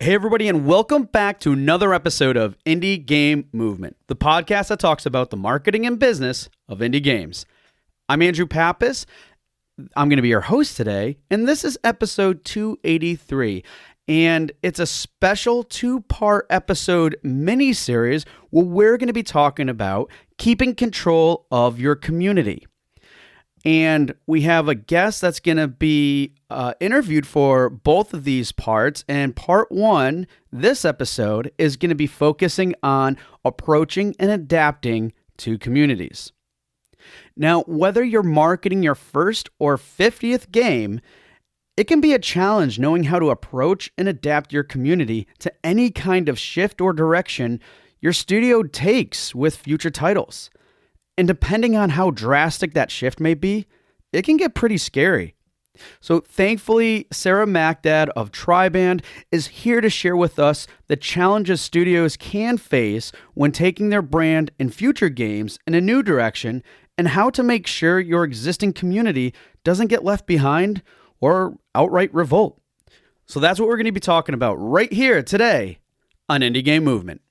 Hey, everybody, and welcome back to another episode of Indie Game Movement, the podcast that talks about the marketing and business of indie games. I'm Andrew Pappas. I'm going to be your host today, and this is episode 283. And it's a special two-part episode mini-series where we're going to be talking about keeping control of your community. And we have a guest that's going to be interviewed for both of these parts. And part one, this episode, is going to be focusing on approaching and adapting to communities. Now, whether you're marketing your first or 50th game, it can be a challenge knowing how to approach and adapt your community to any kind of shift or direction your studio takes with future titles. And depending on how drastic that shift may be, it can get pretty scary. So thankfully, Sarah Makdad of Triband is here to share with us the challenges studios can face when taking their brand and future games in a new direction, and how to make sure your existing community doesn't get left behind or outright revolt. So that's what we're going to be talking about right here today on Indie Game Movement.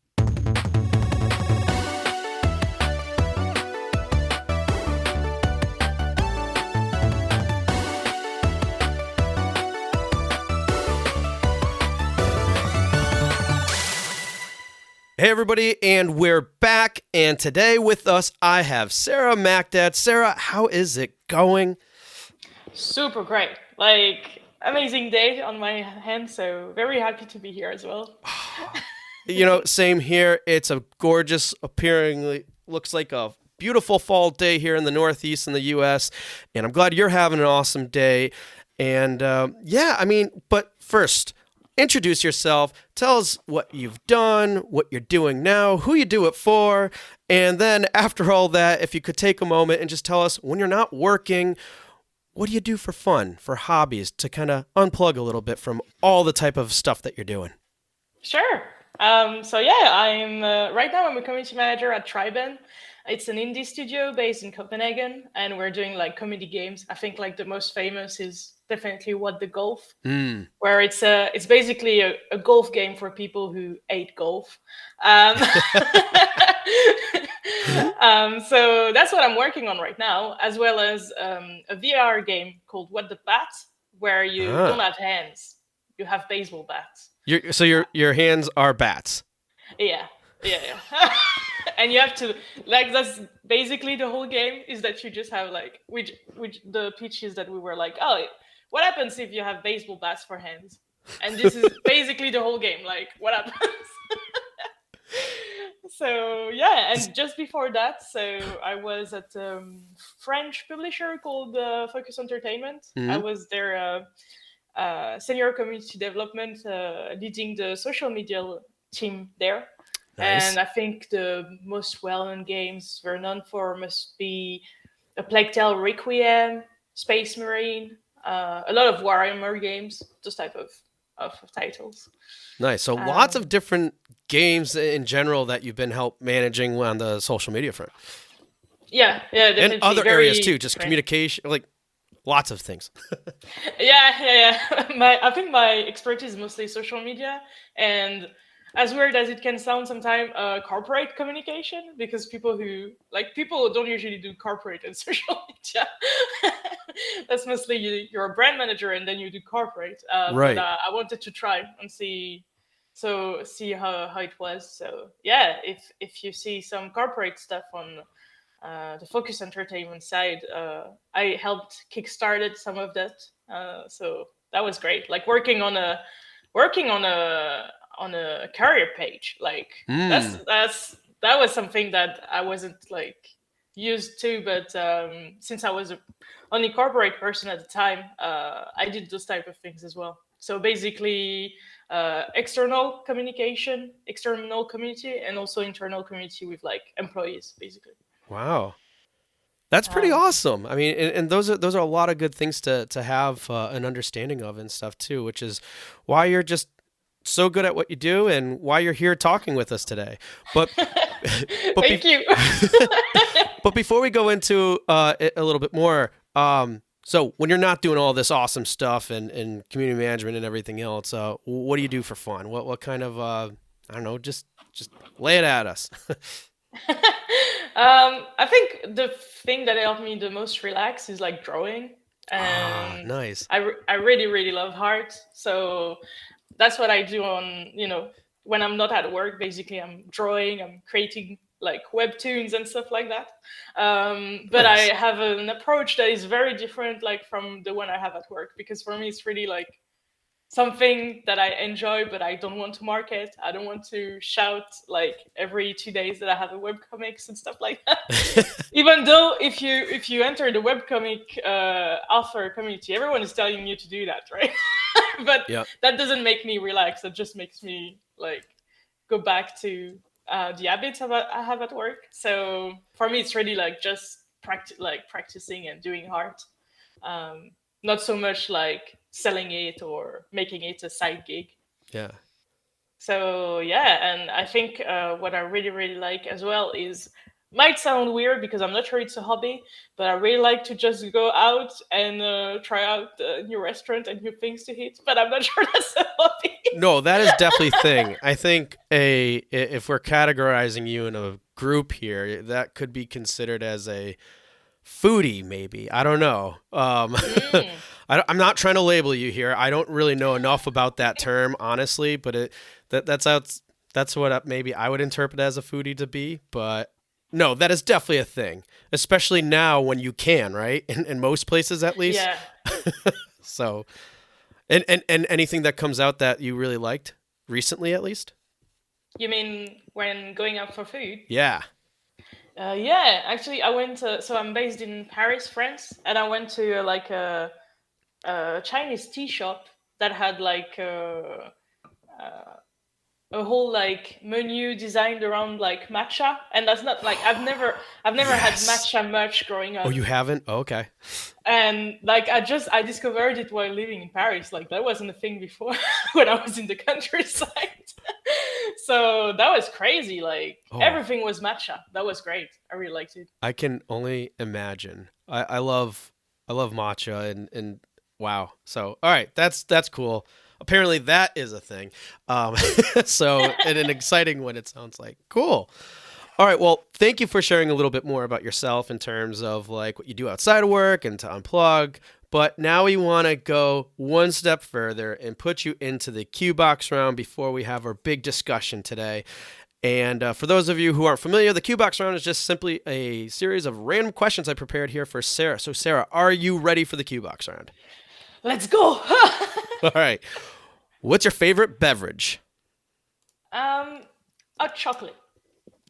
Hey everybody, and we're back, and today with us I have Sarah Makdad. Sarah, how is it going? Super great. Amazing day on my hand, so very happy to be here as well. Same here. It's a gorgeous, looks like a beautiful fall day here in the Northeast in the U.S., and I'm glad you're having an awesome day. And but first, introduce yourself, tell us what you've done, what you're doing now, who you do it for, and then after all that, if you could take a moment and just tell us, when you're not working, what do you do for fun, for hobbies, to kind of unplug a little bit from all the type of stuff that you're doing? Sure. I'm right now I'm a community manager at Triband. It's an indie studio based in Copenhagen, and we're doing comedy games. I think the most famous is definitely What the Golf, where it's basically a golf game for people who hate golf. So that's what I'm working on right now, as well as a VR game called What the Bat, where you don't have hands, you have baseball bats. Your hands are bats. Yeah. And you have to that's basically the whole game, is that you just have which the pitch is that we were what happens if you have baseball bats for hands? And this is basically the whole game. What happens? So yeah, and just before that, I was at a French publisher called Focus Entertainment. I was their senior community development, leading the social media team there. Nice. And I think the most well-known games we're known for must be A Plague Tale Requiem, Space Marine, a lot of Warhammer games, those type of titles. Nice. So lots of different games in general that you've been help managing on the social media front. Yeah, definitely. And other areas too, just communication, lots of things. Yeah. I think my expertise is mostly social media, and as weird as it can sound sometimes, corporate communication, because people don't usually do corporate and social media. That's mostly you're a brand manager and then you do corporate. Right. But I wanted to try and see how it was. So yeah, if you see some corporate stuff on the Focus Entertainment side, I helped kickstarted some of that. So that was great. Working on a career page, that was something that I wasn't used to, but since I was only corporate person at the time, I did those type of things as well. So basically external communication, external community, and also internal community with employees, basically. Wow. That's pretty awesome. I mean, and those are a lot of good things to have an understanding of and stuff too, which is why you're just so good at what you do and why you're here talking with us today. But Thank you. But before we go into it a little bit more, So when you're not doing all this awesome stuff and community management and everything else, what do you do for fun? What kind of I don't know, just lay it at us. I think the thing that helped me the most relax is like drawing, and Nice. I really really love art, so that's what I do on when I'm not at work. Basically, I'm drawing, I'm creating like webtoons and stuff like that. But Nice. I have an approach that is very different, like from the one I have at work, because for me it's really like something that I enjoy, but I don't want to market. I don't want to shout like every 2 days that I have a webcomics and stuff like that. Even though if you enter the webcomic author community, everyone is telling you to do that, right? But Yep. that doesn't make me relax. That just makes me like go back to the habits I have at work. So for me, it's really like just practicing and doing art. Not so much like selling it or making it a side gig. Yeah. So yeah, and I think what I really really like as well is, might sound weird because I'm not sure it's a hobby, but I really like to just go out and try out new restaurant and new things to eat. But I'm not sure that's a hobby. No, that is definitely a thing. I think if we're categorizing you in a group here, that could be considered as a foodie, maybe. I don't know. I'm not trying to label you here. I don't really know enough about that term, honestly, but that's what maybe I would interpret as a foodie to be. But no, that is definitely a thing, especially now when you can, right? In most places, at least. Yeah. So, and anything that comes out that you really liked recently, at least? You mean when going out for food? Yeah. Yeah, actually, I went to. So I'm based in Paris, France, and I went to like a Chinese tea shop that had like a whole like menu designed around like matcha, and that's not like I've never had matcha much growing up. Oh, you haven't? Oh, okay. And like I discovered it while living in Paris. Like that wasn't a thing before when I was in the countryside. So that was crazy. Like everything was matcha. That was great. I really liked it. I can only imagine. I love matcha and wow. So all right, that's cool. Apparently that is a thing. So and an exciting one, it sounds like. Cool. All right. Well, thank you for sharing a little bit more about yourself in terms of like what you do outside of work and to unplug. But now we want to go one step further and put you into the Q Box round before we have our big discussion today. And for those of you who aren't familiar, the Q Box round is just simply a series of random questions I prepared here for Sarah. So Sarah, are you ready for the Q Box round? Let's go. All right. What's your favorite beverage? Hot chocolate.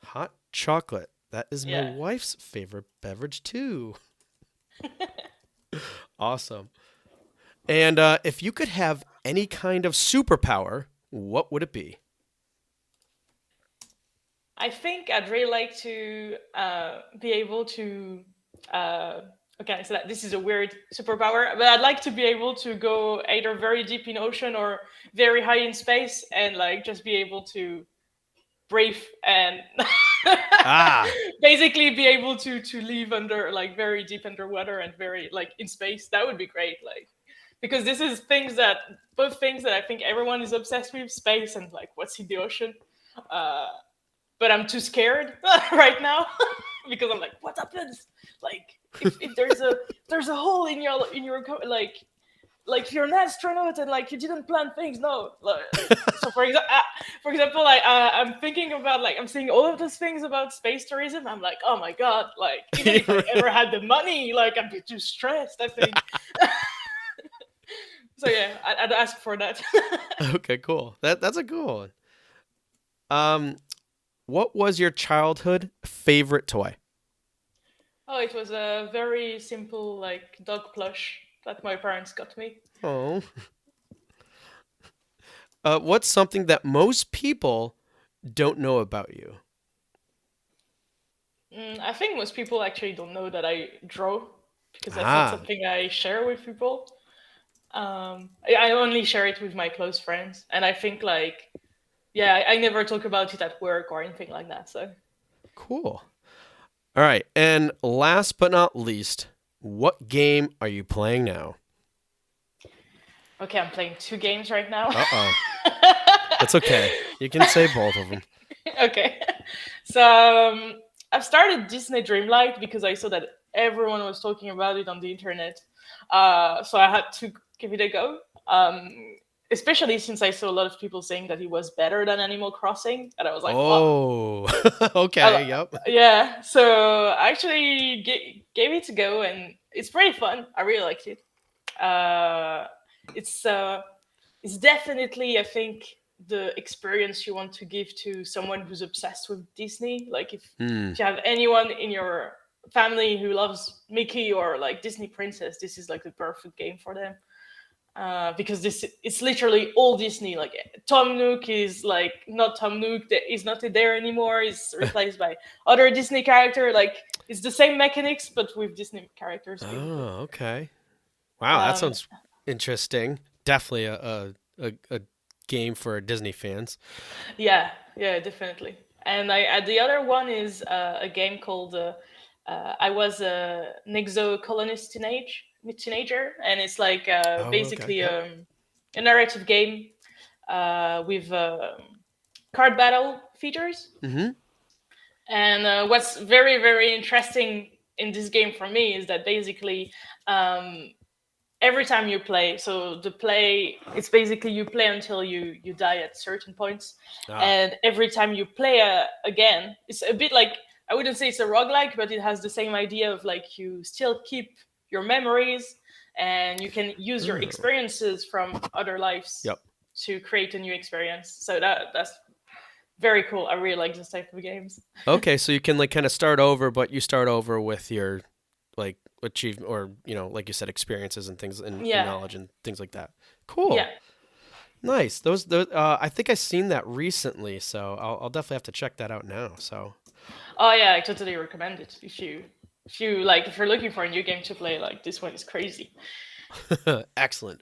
Hot chocolate. That is my wife's favorite beverage too. Awesome. And if you could have any kind of superpower, what would it be? I think I'd really like to be able to. Okay, so this is a weird superpower, but I'd like to be able to go either very deep in ocean or very high in space, and like just be able to breathe and basically be able to live under like very deep underwater and very like in space. That would be great, like because this is both things that I think everyone is obsessed with, space and like what's in the ocean. But I'm too scared right now because I'm like, what happens? Like if there's a hole in your like if you're an astronaut and like you didn't plan things, no. Like, so for example, like I'm thinking about like I'm seeing all of those things about space tourism. I'm like, oh my god, like even if I ever had the money, like I'd be too stressed, I think. So yeah, I'd ask for that. Okay, cool. That's a cool one. What was your childhood favorite toy? Oh, it was a very simple like dog plush that my parents got me. Oh. What's something that most people don't know about you? I think most people actually don't know that I draw because that's not something I share with people. I only share it with my close friends, and I think like, yeah, I never talk about it at work or anything like that. So cool. All right, and last but not least, What game are you playing now? Okay, I'm playing 2 games right now. Uh-oh. That's okay. You can say both of them. Okay. So I've started Disney Dreamlight because I saw that everyone was talking about it on the internet. So I had to give it a go. Especially since I saw a lot of people saying that it was better than Animal Crossing, and I was like, "What?" Oh, okay. Yep. Yeah. So I actually gave it a go, and it's pretty fun. I really liked it. Uh, it's uh, it's definitely, I think, the experience you want to give to someone who's obsessed with Disney. Like Hmm. if you have anyone in your family who loves Mickey or like Disney princess, this is like the perfect game for them. Because this it's literally all Disney. Like Tom Nook is like not Tom Nook, that is not there anymore. Is replaced by other Disney character. Like it's the same mechanics but with Disney characters basically. Oh, okay. Wow, that Um, sounds interesting. Definitely a game for Disney fans. Yeah, yeah, definitely. And the other one is a game called I was an exo colonist teenager, and it's like Oh, okay. basically Yep. a narrative game with card battle features. Mm-hmm. And what's very very interesting in this game for me is that basically um, every time you play, so the play, it's basically you play until you die at certain points, Ah. and every time you play again, it's a bit like, I wouldn't say it's a roguelike, but it has the same idea of like you still keep your memories and you can use your Oh. experiences from other lives Yep. to create a new experience. So that's very cool. I really like this type of games. Okay, so you can like kind of start over, but you start over with your like achievement or like you said, experiences and things and Yeah, knowledge and things like that. yeah. Cool. Nice. Those I think I've seen that recently, so I'll definitely have to check that out now. So Oh yeah, I totally recommend it. If you're looking for a new game to play, like this one is crazy. excellent.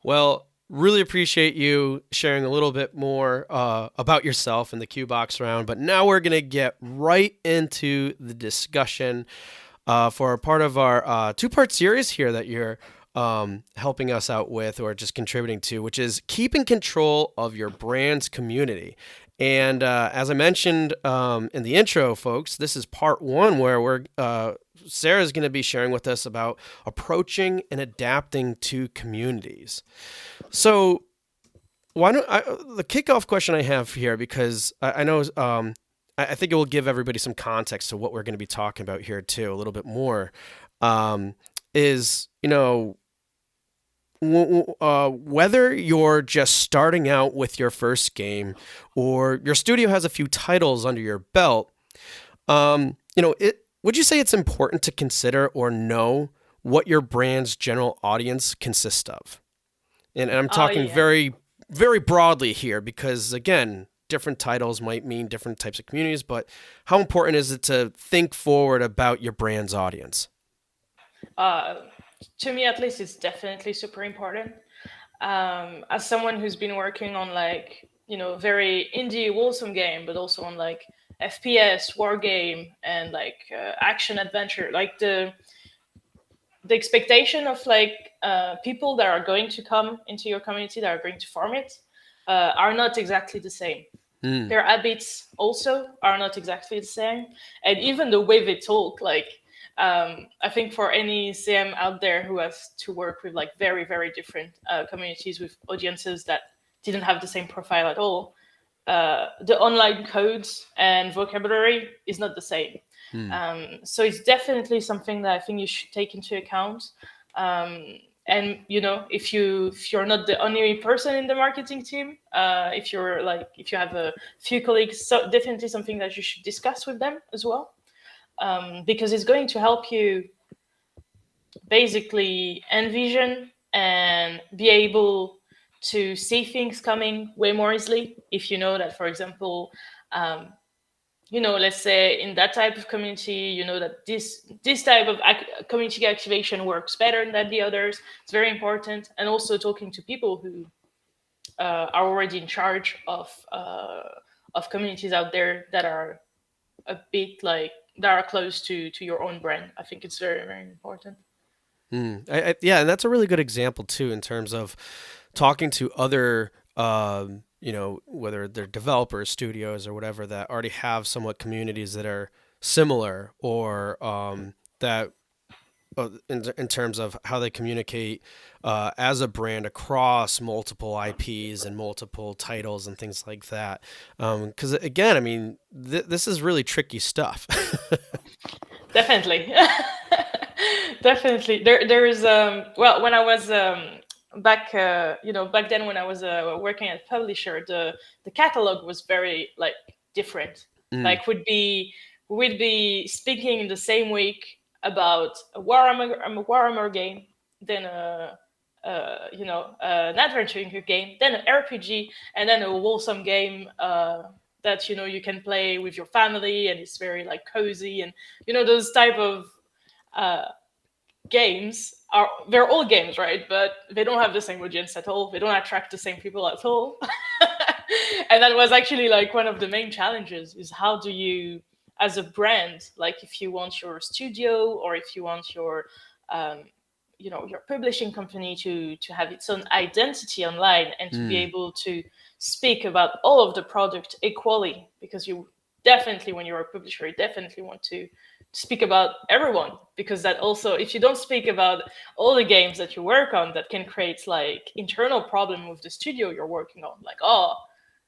Well, really appreciate you sharing a little bit more about yourself in the Q box round. But now we're gonna get right into the discussion for a part of our two-part series here that you're helping us out with or just contributing to, which is keeping control of your brand's community. And as I mentioned in the intro, folks, this is part one where Sarah's going to be sharing with us about approaching and adapting to communities. So, why don't the kickoff question I have here, because I know I think it will give everybody some context to what we're going to be talking about here too, a little bit more, is whether you're just starting out with your first game or your studio has a few titles under your belt, would you say it's important to consider or know what your brand's general audience consists of? And I'm Oh talking yeah. very, very broadly here because, again, different titles might mean different types of communities, but how important is it to think forward about your brand's audience? Uh, to me, at least, it's definitely super important. As someone who's been working on like very indie wholesome game, but also on like FPS war game and like action adventure, like the expectation of like people that are going to come into your community that are going to farm it are not exactly the same. Hmm. Their habits also are not exactly the same, and even the way they talk, like I think for any CM out there who has to work with like very very different communities with audiences that didn't have the same profile at all, the online codes and vocabulary is not the same. Hmm. So it's definitely something that I think you should take into account. Um, and if you're not the only person in the marketing team, if you have a few colleagues, so definitely something that you should discuss with them as well, because it's going to help you basically envision and be able to see things coming way more easily if you know that, for example, um, let's say in that type of community, that this type of community activation works better than the others. It's very important, and also talking to people who are already in charge of communities out there that are a bit like that are close to your own brand. I think it's very very important. Yeah, and that's a really good example too in terms of talking to other, whether they're developers, studios, or whatever that already have somewhat communities that are similar, or that in terms of how they communicate as a brand across multiple IPs and multiple titles and things like that. Because again, I mean, this is really tricky stuff. Definitely. Definitely. There's well, when I was back back then when I was working at publisher, the catalog was very like different. Mm, Like would be speaking in the same week about a Warhammer game, then an adventure game, then an RPG, and then a wholesome game that you can play with your family, and it's very like cozy, and those type of uh, games are they're all games, right? But they don't have the same audience at all. They don't attract the same people at all. And that was actually like one of the main challenges: is how do you, as a brand, like if you want your studio or if you want um, your publishing company to have its own identity online and to be mm, able to speak about all of the product equally, because you definitely, when you're a publisher, you definitely want to speak about everyone, because that also, if you don't speak about all the games that you work on, that can create like internal problem with the studio you're working on, like, oh,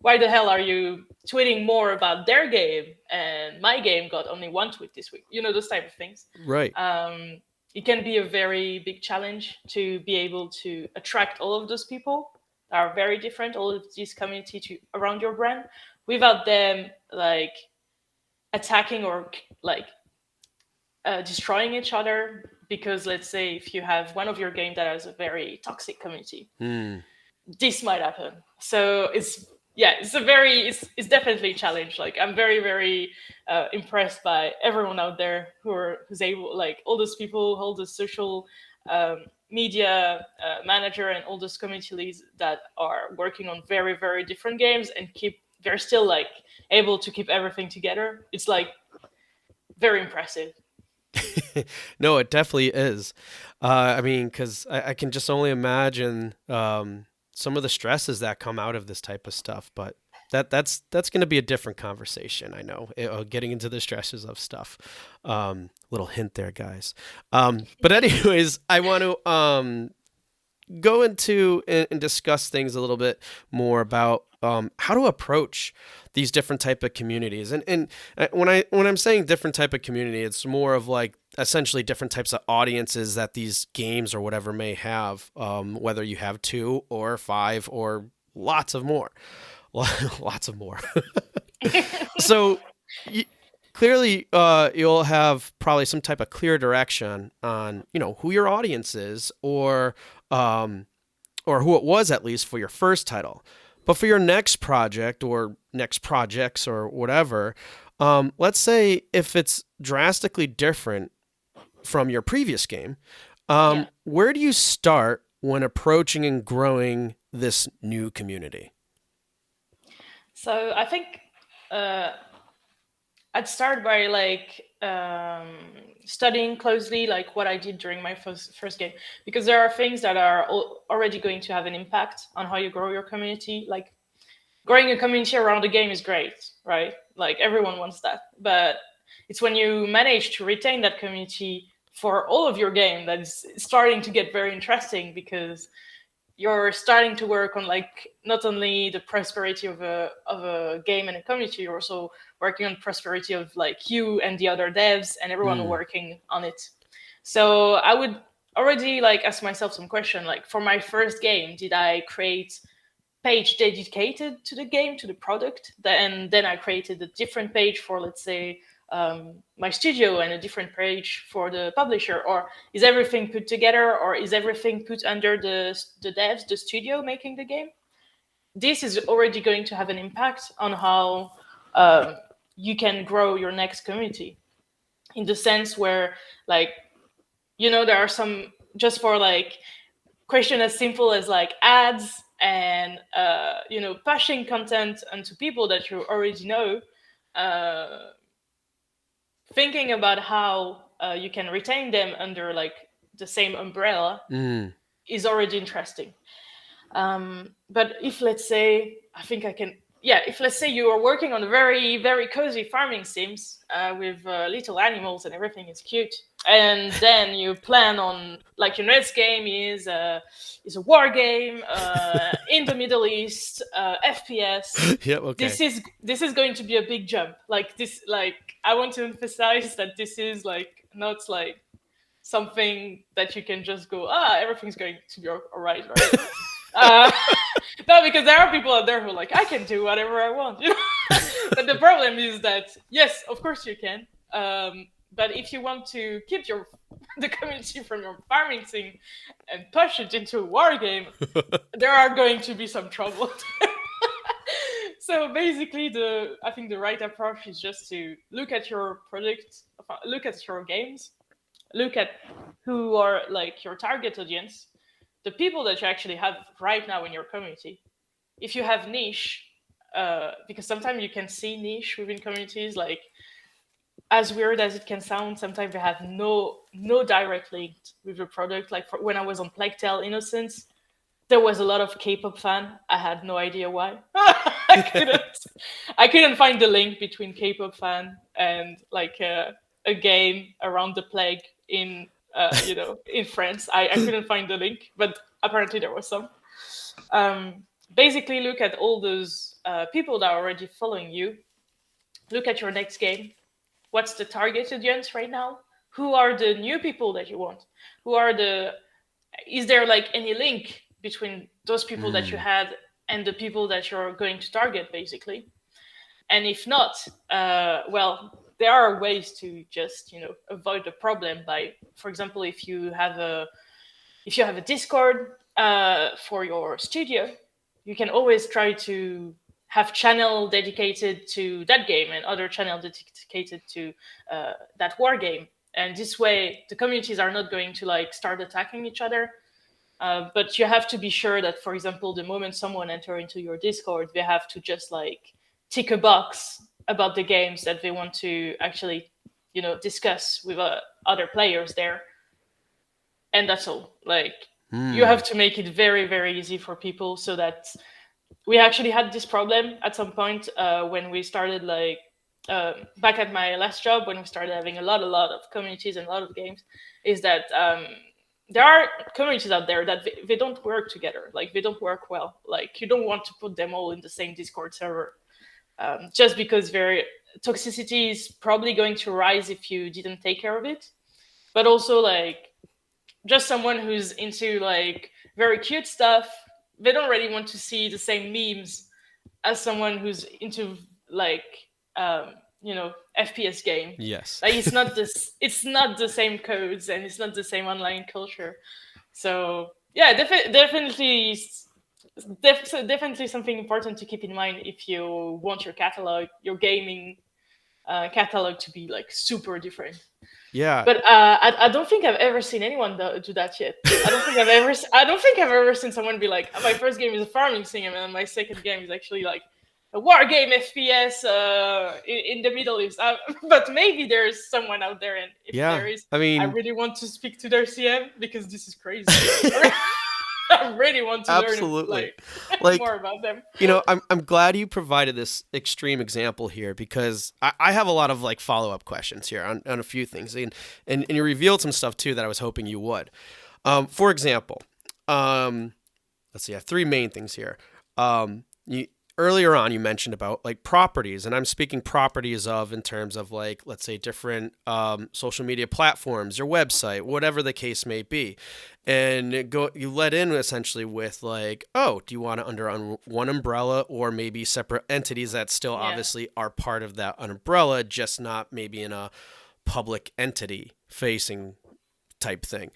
why the hell are you tweeting more about their game and my game got only one tweet this week, those type of things. right. It can be a very big challenge to be able to attract all of those people that are very different, all of these community to around your brand, without them like attacking or like destroying each other. Because let's say if you have one of your game that has a very toxic community, Mm. this might happen. So it's definitely a challenge. Like I'm very very impressed by everyone out there who's able, like all those people, all the social media manager and all those community leads that are working on very very different games and they're still like able to keep everything together. It's like very impressive. No, it definitely is. I mean, because I can just only imagine some of the stresses that come out of this type of stuff. But that's going to be a different conversation. I know, getting into the stresses of stuff. Little hint there, guys. But anyways, I want to go into and discuss things a little bit more about how to approach these different type of communities. And when I'm saying different type of community, it's more of like essentially different types of audiences that these games or whatever may have, whether you have 2 or 5 or lots of more, lots of more. So you, clearly, you'll have probably some type of clear direction on who your audience is, um, or who it was at least for your first title. But for your next project or next projects or whatever, let's say if it's drastically different from your previous game, Yeah. where do you start when approaching and growing this new community? So I think uh, I'd start by like studying closely, like what I did during my first game, because there are things that are already going to have an impact on how you grow your community. Like growing a community around a game is great, right? Like everyone wants that, but it's when you manage to retain that community for all of your game that is starting to get very interesting, because you're starting to work on like not only the prosperity of a game and a community, you're also working on prosperity of like you and the other devs and everyone Mm, working on it. So I would already like ask myself some question, like for my first game, did I create page dedicated to the game, to the product, then I created a different page for, let's say, my studio, and a different page for the publisher? Or is everything put together, or is everything put under the devs, the studio making the game? This is already going to have an impact on how you can grow your next community, in the sense where, like, there are some, just for like question as simple as like ads and pushing content onto people that you already know, uh, thinking about how you can retain them under like the same umbrella Mm. is already interesting. But if let's say, if let's say you are working on a very, very cozy farming sims with little animals and everything is cute, and then you plan on, like, your next game is a war game in the Middle East, FPS. Yep. Okay. This is going to be a big jump. Like this, like, I want to emphasize that this is like not like something that you can just go, everything's going to be all right. uh, no, because there are people out there who are like, I can do whatever I want, you know. But the problem is that, yes, of course you can. But if you want to keep the community from your farming thing and push it into a war game, there are going to be some trouble. So basically, I think the right approach is just to look at your product, look at your games, look at who are like your target audience, the people that you actually have right now in your community. If you have niche, because sometimes you can see niche within communities, like, as weird as it can sound, sometimes they have no direct link with the product. Like when I was on Plague Tale Innocence, there was a lot of K-pop fan. I had no idea why. I couldn't find the link between K-pop fan and like a game around the plague in in France. I couldn't find the link, but apparently there was some. Basically, look at all those people that are already following you. Look at your next game. What's the target audience right now? Who are the new people that you want? Is there like any link between those people that you had and the people that you're going to target, basically? And if not, there are ways to just avoid the problem by, for example, if you have a Discord for your studio, you can always try to have channel dedicated to that game and other channel dedicated to that war game. And this way, the communities are not going to like start attacking each other. But you have to be sure that, for example, the moment someone enters into your Discord, they have to just like tick a box about the games that they want to actually, discuss with other players there. And that's all. Like, you have to make it very, very easy for people, so that we actually had this problem at some point when we started like back at my last job, when we started having a lot of communities and a lot of games, is that there are communities out there that they don't work together. Like, they don't work well. Like, you don't want to put them all in the same Discord server, just because their toxicity is probably going to rise if you didn't take care of it. But also, like, just someone who's into like very cute stuff, they don't really want to see the same memes as someone who's into like FPS game. Yes. Like, it's not the same codes, and it's not the same online culture. So yeah, definitely something important to keep in mind if you want your gaming catalog to be like super different. Yeah. But I don't think I've ever seen anyone do that yet. I don't think I've ever seen someone be like, my first game is a farming sim, and my second game is actually like a war game FPS in the Middle East. But maybe there's someone out there, and if there is, I really want to speak to their CM, because this is crazy. I really want to learn like more about them. I'm glad you provided this extreme example here, because I have a lot of like follow-up questions here on a few things, and you revealed some stuff too that I was hoping you would. For example, let's see, I have three main things here. Earlier on, you mentioned about like properties, and I'm speaking properties in terms of like, let's say, different social media platforms, your website, whatever the case may be. And you let in essentially with like, oh, do you want it under one umbrella, or maybe separate entities that still obviously are part of that umbrella, just not maybe in a public entity facing type thing.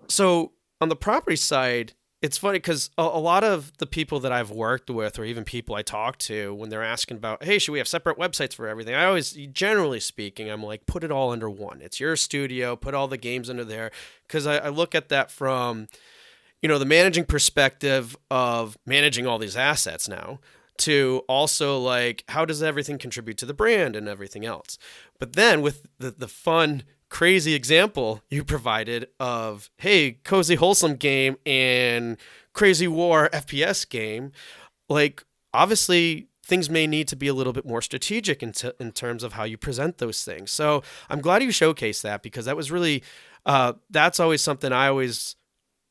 So on the property side, it's funny because a lot of the people that I've worked with, or even people I talk to, when they're asking about, hey, should we have separate websites for everything? I always, generally speaking, I'm like, put it all under one. It's your studio, put all the games under there. Because I look at that from, the managing perspective of managing all these assets now, to also like, how does everything contribute to the brand and everything else? But then with the fun crazy example you provided of, hey, cozy wholesome game and crazy war FPS game, like obviously things may need to be a little bit more strategic in terms of how you present those things. So I'm glad you showcased that, because that was really, that's always something I always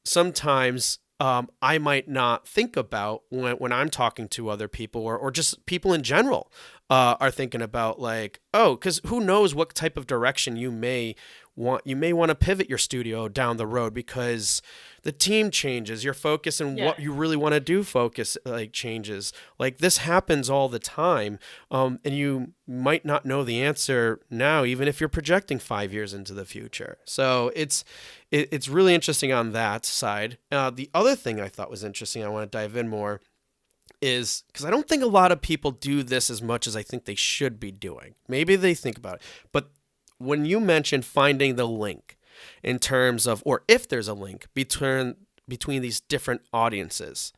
sometimes I might not think about when I'm talking to other people, or just people in general are thinking about, like, oh, because who knows what type of direction you may want to pivot your studio down the road, because the team changes, your focus and what you really want to do changes. Like, this happens all the time, and you might not know the answer now, even if you're projecting 5 years into the future. So it's really interesting on that side. The other thing I thought was interesting, I want to dive in more, is because I don't think a lot of people do this as much as I think they should be doing. Maybe they think about it, but when you mentioned finding the link in terms of, or if there's a link between these different audiences,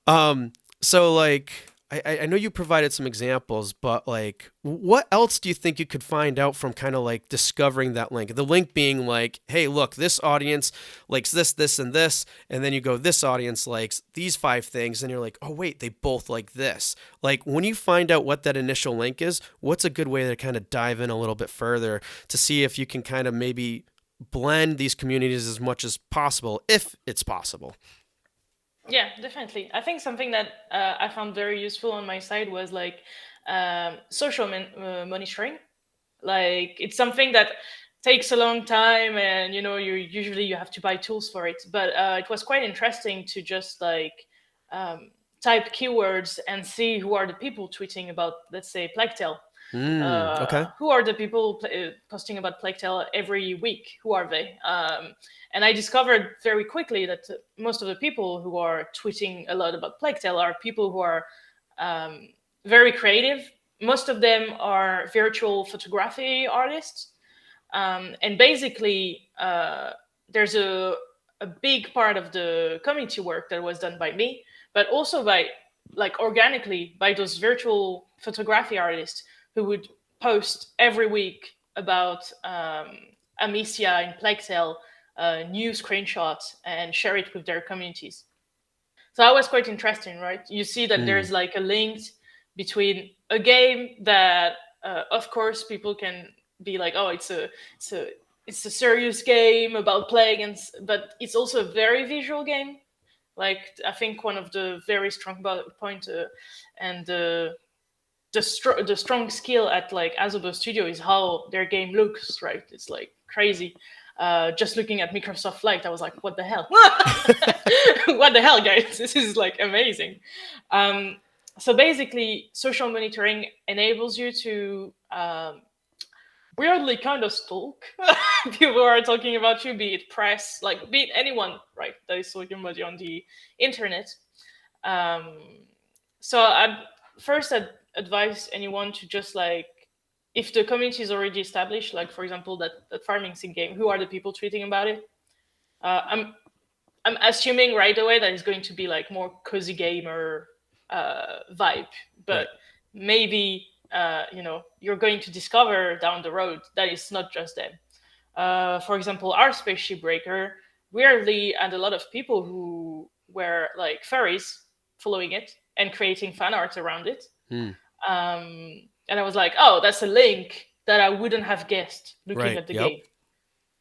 so like I know you provided some examples, but like, what else do you think you could find out from kind of like discovering that link? The link being like, hey, look, this audience likes this, this, and this. And then you go, this audience likes these 5 things. And you're like, oh, wait, they both like this. Like, when you find out what that initial link is, what's a good way to kind of dive in a little bit further to see if you can kind of maybe blend these communities as much as possible, if it's possible? Yeah, definitely. I think something that I found very useful on my side was like social monitoring. Like, it's something that takes a long time, and you have to buy tools for it. But it was quite interesting to just like type keywords and see who are the people tweeting about, let's say, Plague Tale. Okay. Who are the people posting about Plague Tale every week? Who are they? And I discovered very quickly that most of the people who are tweeting a lot about Plague Tale are people who are very creative. Most of them are virtual photography artists. And basically, there's a big part of the community work that was done by me, but also by, like, organically by those virtual photography artists who would post every week about Amicia in Plague Tale, new screenshots, and share it with their communities. So that was quite interesting, right? You see that there's like a link between a game that, of course, people can be like, oh, it's a serious game about plague, but it's also a very visual game. Like, I think one of the very strong point and the strong skill at like Asobo Studio is how their game looks, right? It's like crazy. Just looking at Microsoft Flight, I was like, what the hell? What the hell, guys? This is like amazing. So basically, social monitoring enables you to weirdly kind of stalk people who are talking about you, be it press, like be it anyone, right, that is talking about you on the internet. So I'd advise anyone to just like, if the community is already established, like for example that farming sim game, who are the people tweeting about it? I'm assuming right away that it's going to be like more cozy gamer vibe, but right. Maybe you're going to discover down the road that it's not just them. For example, our Spaceship Breaker weirdly had a lot of people who were like furries following it and creating fan art around it. And I was like, oh, that's a link that I wouldn't have guessed looking at the game.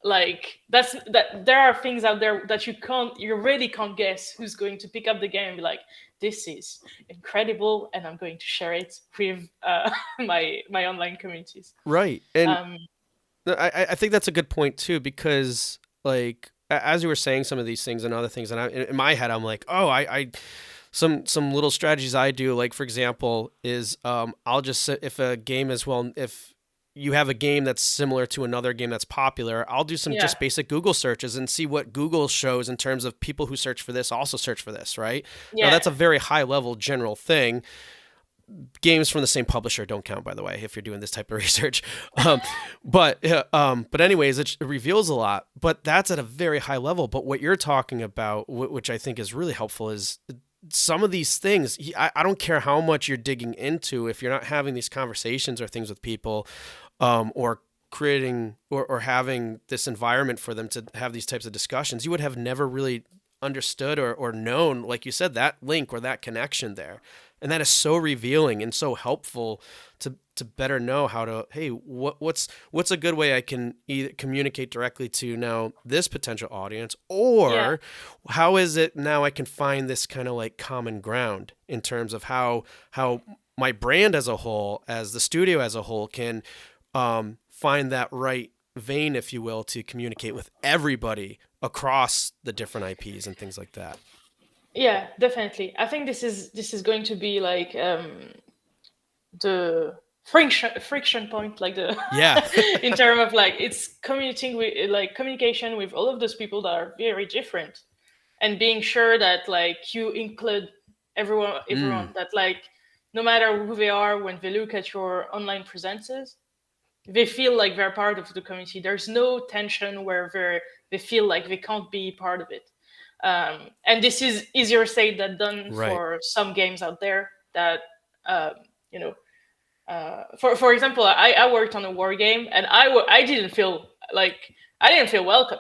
Like, there are things out there that you really can't guess who's going to pick up the game and be like, this is incredible, and I'm going to share it with my online communities. Right. And I think that's a good point too, because like, as you were saying some of these things and other things, and in my head, I'm like, oh, I some little strategies I do, like for example, is I'll just, if a game is, well, if you have a game that's similar to another game that's popular, I'll do some just basic Google searches and see what Google shows in terms of people who search for this also search for this, right? Yeah. Now that's a very high level general thing. Games from the same publisher don't count, by the way, if you're doing this type of research. But anyways, it reveals a lot, but that's at a very high level. But what you're talking about, which I think is really helpful, is some of these things, I don't care how much you're digging into, if you're not having these conversations or things with people, or creating or having this environment for them to have these types of discussions, you would have never really understood or known, like you said, that link or that connection there. And that is so revealing and so helpful to better know how to, hey, what's a good way I can either communicate directly to now this potential audience, or how is it now I can find this kind of like common ground in terms of how my brand as a whole, as the studio as a whole, can find that right vein, if you will, to communicate with everybody across the different IPs and things like that. Yeah, definitely. I think this is going to be like the friction point, like the in terms of like it's communication with all of those people that are very different, and being sure that like you include everyone that like no matter who they are, when they look at your online presences, they feel like they're part of the community. There's no tension where they feel like they can't be part of it. And this is easier said than done for some games out there that, for example, I worked on a war game, and I didn't feel welcome.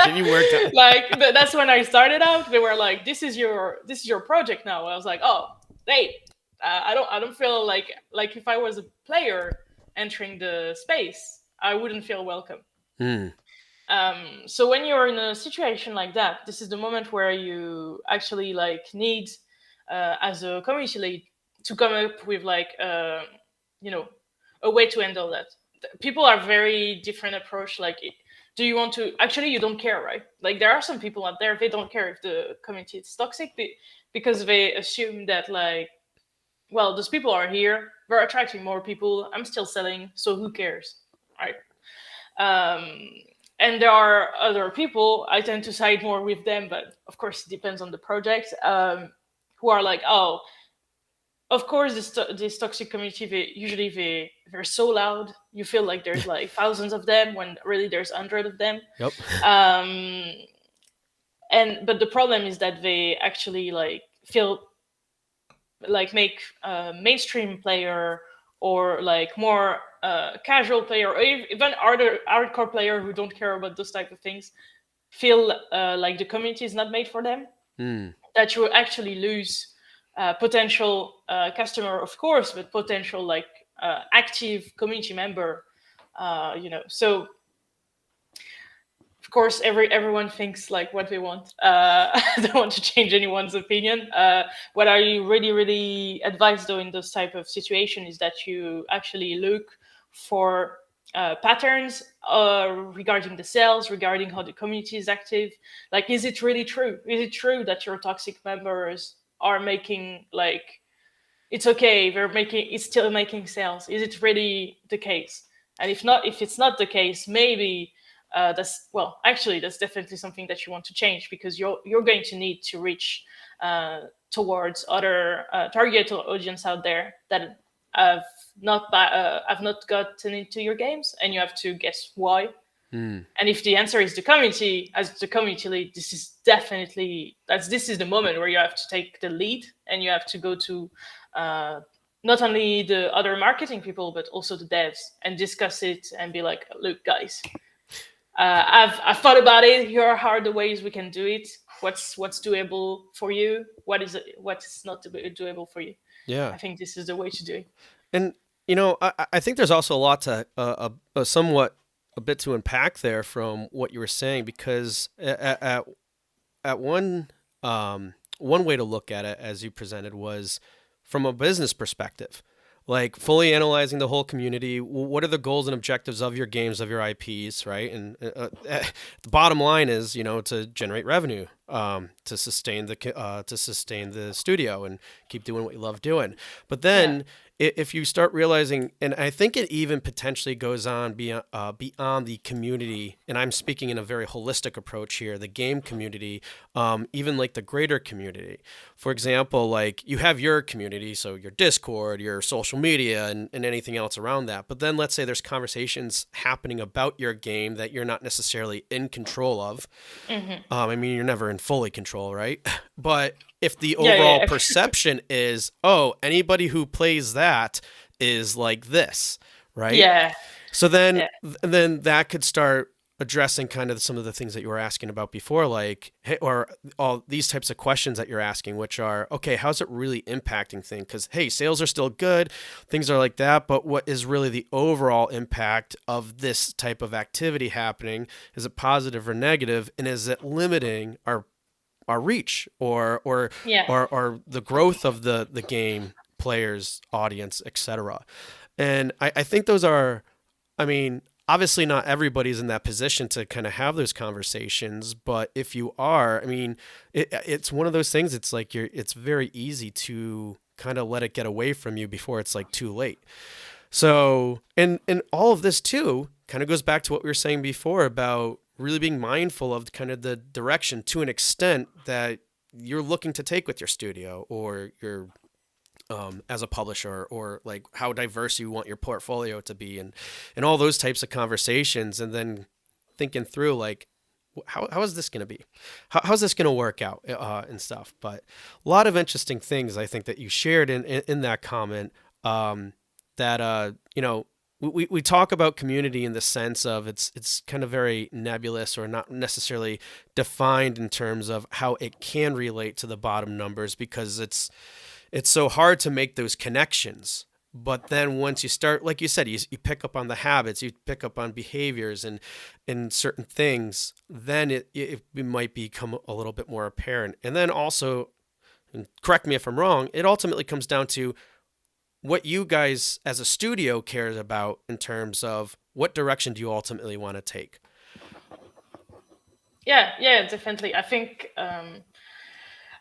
And you worked on like that's when I started out. They were like, "This is your project now." I was like, "Oh, hey, I don't feel like if I was a player entering the space, I wouldn't feel welcome." So when you're in a situation like that, this is the moment where you actually like need, as a community lead, to come up with like, a way to handle that. People are very different approach. Like, do you want to, actually, you don't care, right? Like there are some people out there, they don't care if the community is toxic because they assume that like, well, those people are here, they're attracting more people, I'm still selling, so who cares, right? And there are other people, I tend to side more with them, but of course it depends on the project, who are like, oh, of course this toxic community, they're so loud, you feel like there's like thousands of them when really there's 100 of them. Yep. But the problem is that they actually like feel like make a mainstream player or like more casual player, or even hardcore player who don't care about those type of things, feel like the community is not made for them. That you actually lose potential customer, of course, but potential like active community member. So of course everyone thinks like what they want. I don't want to change anyone's opinion. What I really advise though in those type of situation is that you actually look for patterns regarding the sales, regarding how the community is active. Like, is it really true? Is it true that your toxic members are making like, it's okay, it's still making sales? Is it really the case? And if it's not the case, maybe that's definitely something that you want to change, because you're going to need to reach towards other target audience out there that have not gotten into your games, and you have to guess why. And if the answer is the community, as the community lead, this is the moment where you have to take the lead, and you have to go to not only the other marketing people but also the devs and discuss it and be like, look guys, I've thought about it, here are the ways we can do it, what's doable for you, what's not doable for you. I think this is the way to do it. And I think there's also a lot to a bit to unpack there from what you were saying, because at one way to look at it, as you presented, was from a business perspective, like fully analyzing the whole community. What are the goals and objectives of your games, of your IPs, right? And the bottom line is, to generate revenue, to sustain the studio and keep doing what you love doing. But then if you start realizing, and I think it even potentially goes on beyond the community, and I'm speaking in a very holistic approach here, the game community, even like the greater community. For example, like you have your community, so your Discord, your social media, and anything else around that. But then let's say there's conversations happening about your game that you're not necessarily in control of. I mean, you're never in fully control, right? But if the overall perception is, oh, anybody who plays that is like this, right? Yeah. So then, Yeah. then that could start addressing kind of some of the things that you were asking about before, like, hey, or all these types of questions that you're asking, which are, okay, how's it really impacting things? Because, hey, sales are still good, things are like that, but what is really the overall impact of this type of activity happening? Is it positive or negative? And is it limiting our reach Yeah. or the growth of the game players, audience, etc.? And I think those are, I mean, obviously not everybody's in that position to kind of have those conversations, but if you are, I mean, it's one of those things. It's like it's very easy to kind of let it get away from you before it's like too late. So, and all of this too kind of goes back to what we were saying before about really being mindful of kind of the direction to an extent that you're looking to take with your studio or your as a publisher, or like how diverse you want your portfolio to be, and all those types of conversations, and then thinking through like how is this going to be, how's this going to work out, and stuff. But a lot of interesting things I think that you shared in that comment, that you know, we talk about community in the sense of it's kind of very nebulous or not necessarily defined in terms of how it can relate to the bottom numbers, because it's so hard to make those connections. But then once you start, like you said, you pick up on the habits, you pick up on behaviors and certain things, then it might become a little bit more apparent. And then also, and correct me if I'm wrong, it ultimately comes down to what you guys as a studio cares about in terms of what direction do you ultimately want to take. Yeah, definitely. I think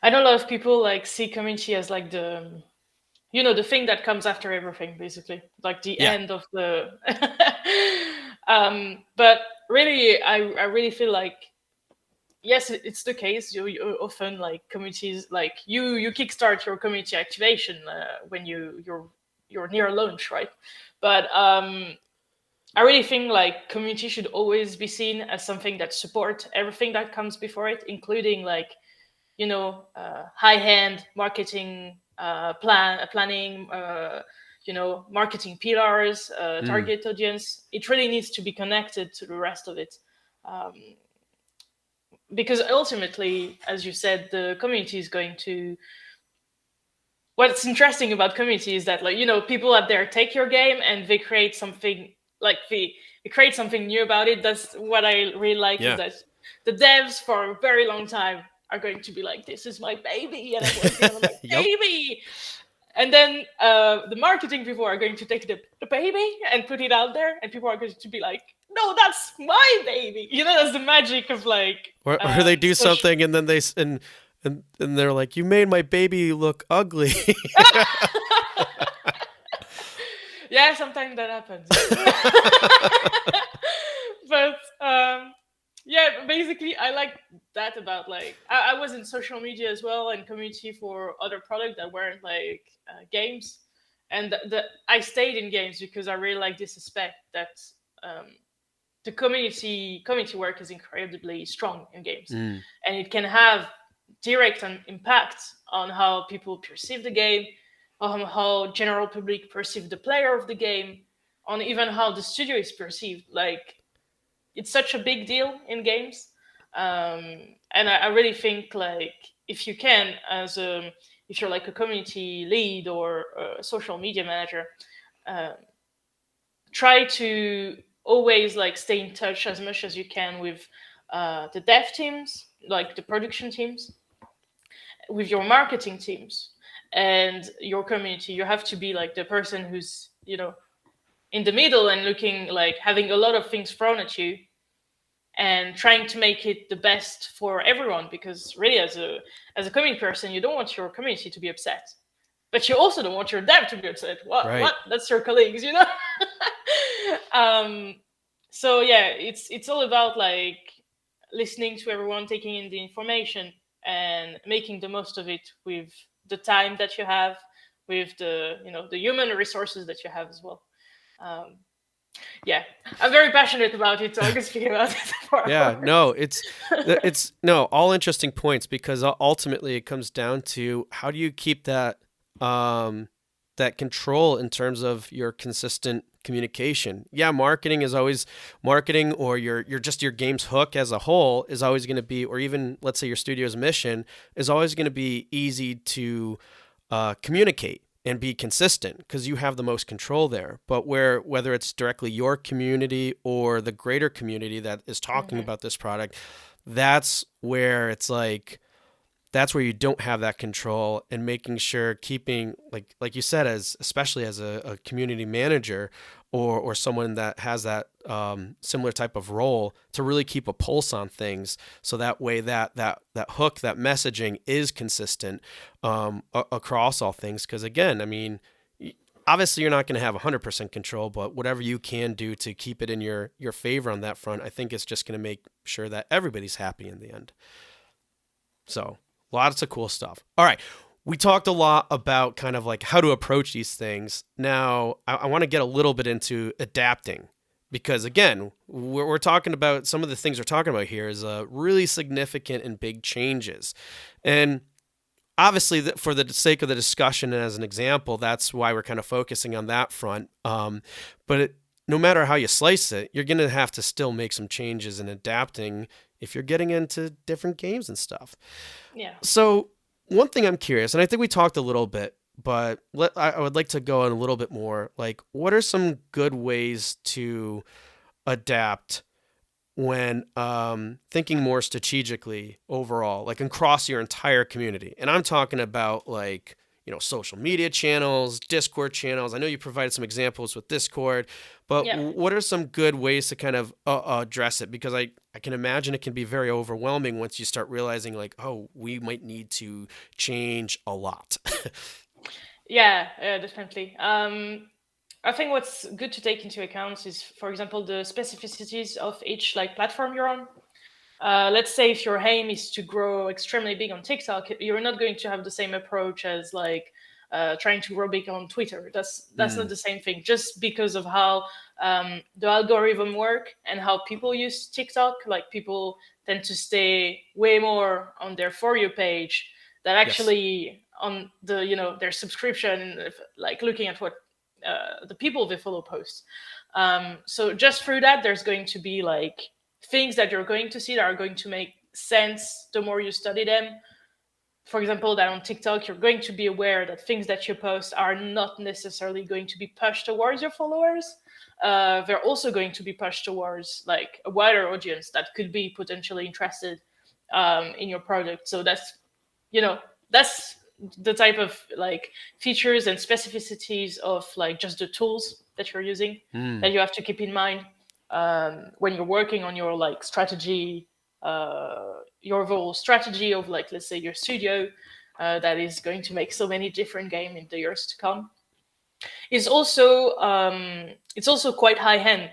I know a lot of people like see community as like the the thing that comes after everything, basically, like the Yeah. end of the. But really, I really feel like yes, it's the case. You often like communities, like you kickstart your community activation when you're near launch, right? But I really think like community should always be seen as something that support everything that comes before it, including like high-end marketing planning, marketing pillars, target audience. It really needs to be connected to the rest of it. Um, because ultimately, as you said, the community is going to. What's interesting about community is that, like, people out there take your game and they create something, like they create something new about it. That's what I really like, Yeah. is that the devs for a very long time are going to be like, "This is my baby," and I'm working on my Yep. baby. And then the marketing people are going to take the baby and put it out there, and people are going to be like, "No, that's my baby." That's the magic of like. Or they do Social. something and then and they're like, you made my baby look ugly. Yeah, sometimes that happens. But yeah, basically, I like that about like I was in social media as well and community for other products that weren't like games, and I stayed in games because I really like this aspect that um, the community work is incredibly strong in games, Mm. and it can have direct impact on how people perceive the game, on how general public perceive the player of the game, on even how the studio is perceived. Like, it's such a big deal in games, and I really think like if you can, if you're like a community lead or a social media manager, uh, try to always like stay in touch as much as you can with the dev teams, like the production teams, with your marketing teams, and your community. You have to be like the person who's in the middle and looking, like, having a lot of things thrown at you and trying to make it the best for everyone, because really, as a community person, you don't want your community to be upset, but you also don't want your dev to be upset. Right. What that's your colleagues. So yeah, it's all about like listening to everyone, taking in the information, and making the most of it with the time that you have, with the human resources that you have as well. um, yeah, I'm very passionate about it, so I can speak about it for Yeah, hours. no, it's no, all interesting points, because ultimately it comes down to how do you keep that that control in terms of your consistent communication. Yeah, marketing is always marketing, or your just your game's hook as a whole is always going to be, or even let's say your studio's mission is always going to be easy to communicate and be consistent because you have the most control there. But whether it's directly your community or the greater community that is talking about this product, that's where it's like, that's where you don't have that control, and making sure keeping, like you said, as especially as a community manager or someone that has that similar type of role, to really keep a pulse on things, so that way that hook, that messaging is consistent across all things. Because again, I mean, obviously you're not going to have 100% control, but whatever you can do to keep it in your favor on that front, I think it's just going to make sure that everybody's happy in the end. So lots of cool stuff. All right. We talked a lot about kind of like how to approach these things. Now, I want to get a little bit into adapting, because again, we're talking about some of the things we're talking about here is really significant and big changes. And obviously, for the sake of the discussion and as an example, that's why we're kind of focusing on that front. But no matter how you slice it, you're going to have to still make some changes and adapting if you're getting into different games and stuff. Yeah. So one thing I'm curious, and I think we talked a little bit, but I would like to go on a little bit more. Like, what are some good ways to adapt when thinking more strategically overall, like across your entire community? And I'm talking about like, social media channels, Discord channels. I know you provided some examples with Discord, but what are some good ways to kind of address it? Because I can imagine it can be very overwhelming once you start realizing like, oh, we might need to change a lot. Yeah, definitely. I think what's good to take into account is, for example, the specificities of each like platform you're on. Let's say if your aim is to grow extremely big on TikTok, you're not going to have the same approach as like trying to grow big on Twitter. That's not the same thing, just because of how the algorithm work and how people use TikTok. Like, people tend to stay way more on their For You page than actually on the their subscription, like looking at what the people they follow post. So just through that, there's going to be like things that you're going to see that are going to make sense the more you study them. For example, that on TikTok, you're going to be aware that things that you post are not necessarily going to be pushed towards your followers. They're also going to be pushed towards like a wider audience that could be potentially interested in your product. So that's the type of like features and specificities of like just the tools that you're using that you have to keep in mind when you're working on your like strategy, your overall strategy of like, let's say, your studio that is going to make so many different games in the years to come. It's also quite high end,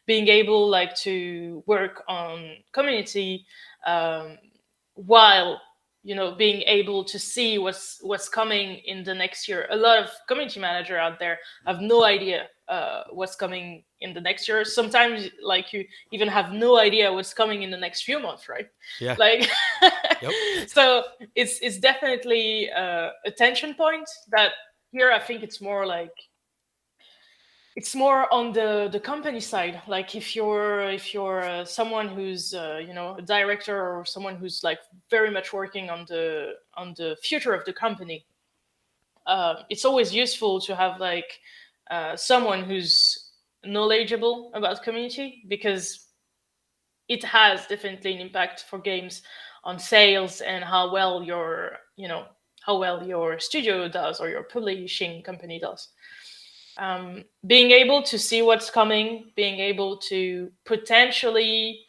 being able like to work on community while being able to see what's coming in the next year. A lot of community manager out there have no idea what's coming in the next year. Sometimes like you even have no idea what's coming in the next few months, right? Yeah. Like Yep. So it's definitely a tension point that here I think it's more on the company side. Like if you're someone who's a director or someone who's like very much working on the future of the company, it's always useful to have like someone who's knowledgeable about community, because it has definitely an impact for games on sales and how well your studio does or your publishing company does. Being able to see what's coming, being able to potentially,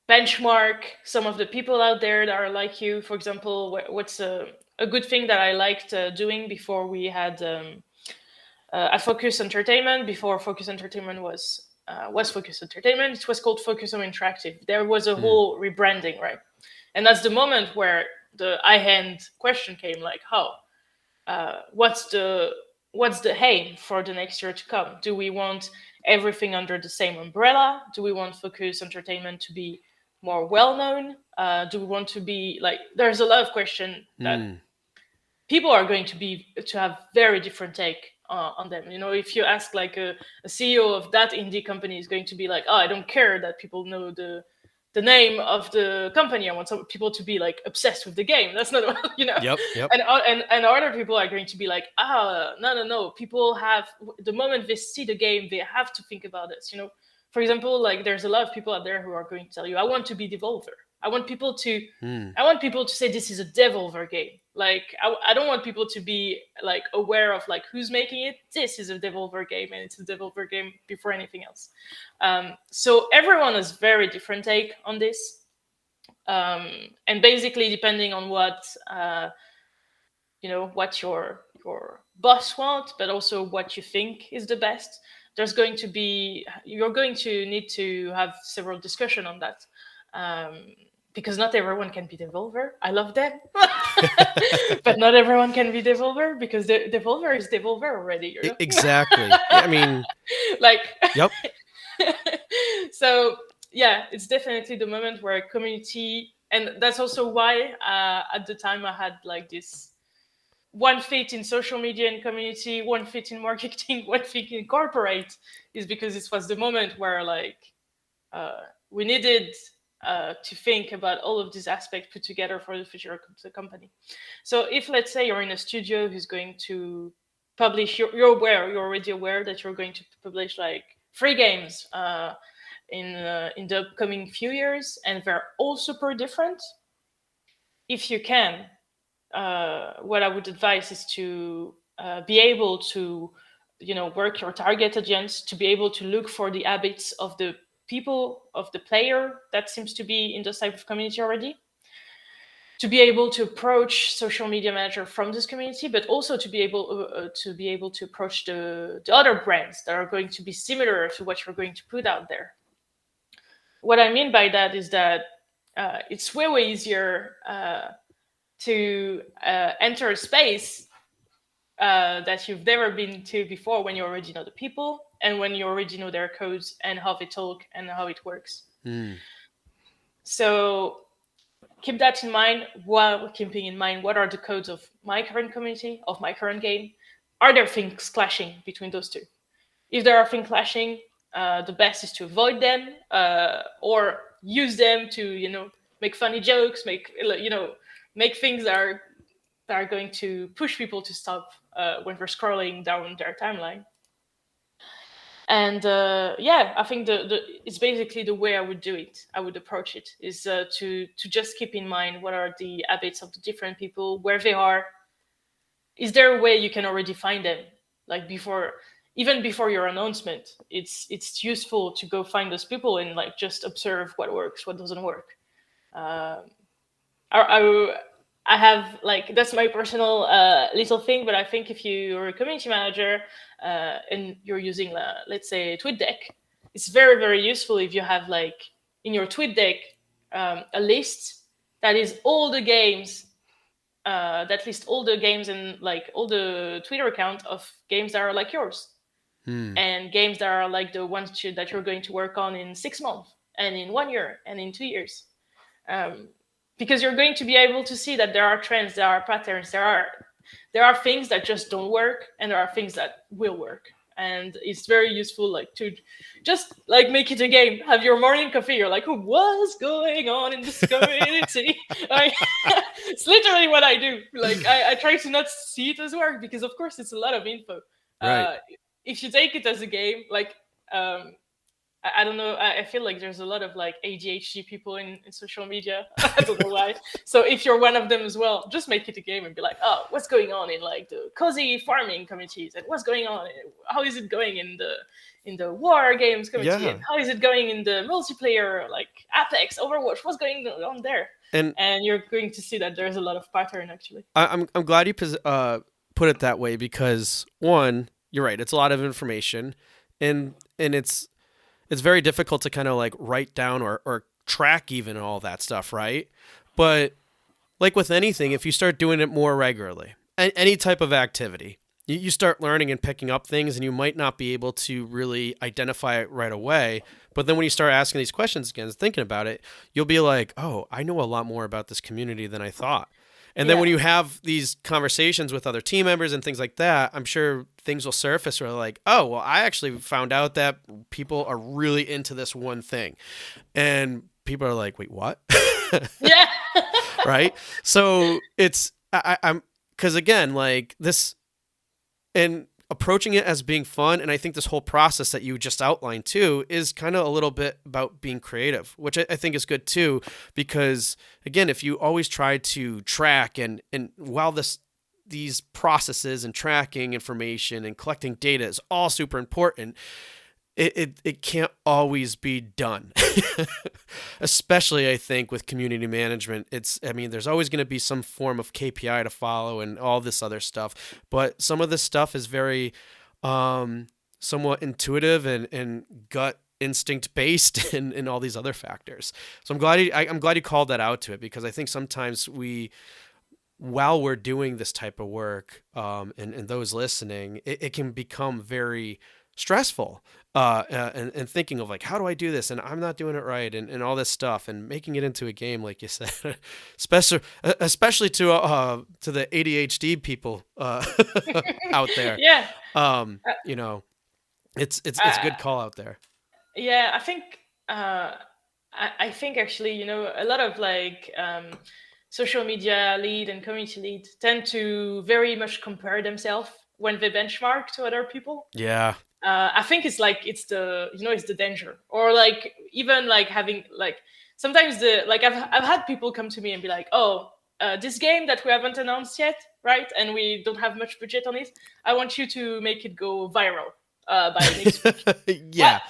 benchmark some of the people out there that are like you. For example, what's a good thing that I liked doing before we had at Focus Entertainment, before Focus Entertainment was Focus Entertainment, it was called Focus Home Interactive. There was a whole rebranding, right? And that's the moment where the high-end question came, like, how? What's the aim for the next year to come? Do we want everything under the same umbrella? Do we want Focus Entertainment to be more well known? Do we want to be like? There's a lot of questions that people are going to have very different take on them. If you ask like a CEO of that indie company, is going to be like, oh, I don't care that people know the name of the company. I want some people to be like obsessed with the game. That's not Yep. And other people are going to be like, no. People have, the moment they see the game, they have to think about this. For example, like there's a lot of people out there who are going to tell you, I want to be Devolver. I want people to say this is a Devolver game. Like I don't want people to be like aware of like who's making it. This is a Devolver game, and it's a Devolver game before anything else. So everyone has very different take on this, and basically depending on what what your boss wants, but also what you think is the best. You're going to need to have several discussion on that. Because not everyone can be Devolver. I love them. But not everyone can be Devolver, because Devolver is Devolver already. Exactly. I mean, like, yep. So yeah, it's definitely the moment where a community, and that's also why at the time I had like this one fit in social media and community, one fit in marketing, one fit in corporate, is because it was the moment where like we needed to think about all of these aspects put together for the future of the company. So if, let's say, you're in a studio who's going to publish, you're already aware that you're going to publish like 3 games in the upcoming few years, and they're all super different. If you can, what I would advise is to be able to, work your target audience, to be able to look for the habits of the people, of the player that seems to be in this type of community already, to be able to approach social media manager from this community, but also to be able to approach the other brands that are going to be similar to what you're going to put out there. What I mean by that is that it's way easier to enter a space that you've never been to before, when you already know the people and when you already know their codes and how they talk and how it works. So keep that in mind, while keeping in mind what are the codes of my current community, of my current game. Are there things clashing between those two? If there are things clashing, the best is to avoid them, or use them to make funny jokes, make things that are going to push people to stop when they're scrolling down their timeline. And I think it's basically the way I would do it. I would approach it is to just keep in mind what are the habits of the different people, where they are. Is there a way you can already find them, like even before your announcement? It's useful to go find those people and like just observe what works, what doesn't work. I have like, that's my personal little thing, but I think if you're a community manager and you're using let's say TweetDeck, it's very, very useful if you have like in your TweetDeck a list that is all the games, that list all the games and like all the Twitter account of games that are like yours, and games that are like the ones that you're going to work on in 6 months and in 1 year and in 2 years. Because you're going to be able to see that there are trends, there are patterns, there are things that just don't work, and there are things that will work. And it's very useful, like, to just like make it a game. Have your morning coffee. You're like, what's going on in this community? It's literally what I do. Like, I try to not see it as work, because of course it's a lot of info. Right. If you take it as a game, like, I don't know. I feel like there's a lot of like ADHD people in social media. I don't know why. So if you're one of them as well, just make it a game and be like, oh, what's going on in like the cozy farming communities, and what's going on? How is it going in the war games community? Yeah. And how is it going in the multiplayer, like Apex, Overwatch? What's going on there? And you're going to see that there's a lot of pattern actually. I'm glad you put it that way, because one, you're right. It's a lot of information, and it's very difficult to kind of like write down or track even all that stuff, right? But like with anything, if you start doing it more regularly, any type of activity, you start learning and picking up things, and you might not be able to really identify it right away. But then when you start asking these questions again, thinking about it, you'll be like, oh, I know a lot more about this community than I thought. And then when you have these conversations with other team members and things like that, I'm sure things will surface where like, oh, well, I actually found out that people are really into this one thing. And people are like, wait, what? Yeah. Right. So I'm, because again, like this, and approaching it as being fun, and I think this whole process that you just outlined too is kind of a little bit about being creative, which I think is good too, because again, if you always try to track and while these processes and tracking information and collecting data is all super important, it can't always be done. Especially I think with community management, there's always going to be some form of KPI to follow and all this other stuff, but some of this stuff is very somewhat intuitive and gut instinct based and all these other factors. So I'm glad you called that out to it, because I think sometimes while we're doing this type of work, and those listening, it can become very stressful, and thinking of like, how do I do this? And I'm not doing it right, and all this stuff, and making it into a game, like you said, especially to the ADHD people out there. Yeah. It's a good call out there. Yeah, I think I think actually, a lot of like social media lead and community lead tend to very much compare themselves when they benchmark to other people. Yeah. I think it's the danger, or like even like having like sometimes I've had people come to me and be like, oh, this game that we haven't announced yet, right? And we don't have much budget on it. I want you to make it go viral by next week. Yeah.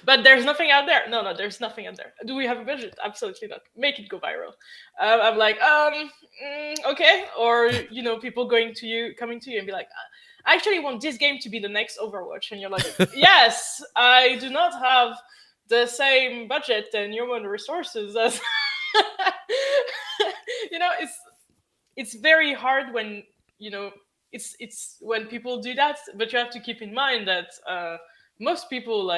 But there's nothing out there. No, there's nothing out there. Do we have a budget? Absolutely not. Make it go viral. I'm like, okay. Or, people coming to you and be like, I actually want this game to be the next Overwatch. And you're like, yes, I do not have the same budget and human resources as, it's very hard when, it's when people do that, but you have to keep in mind that most people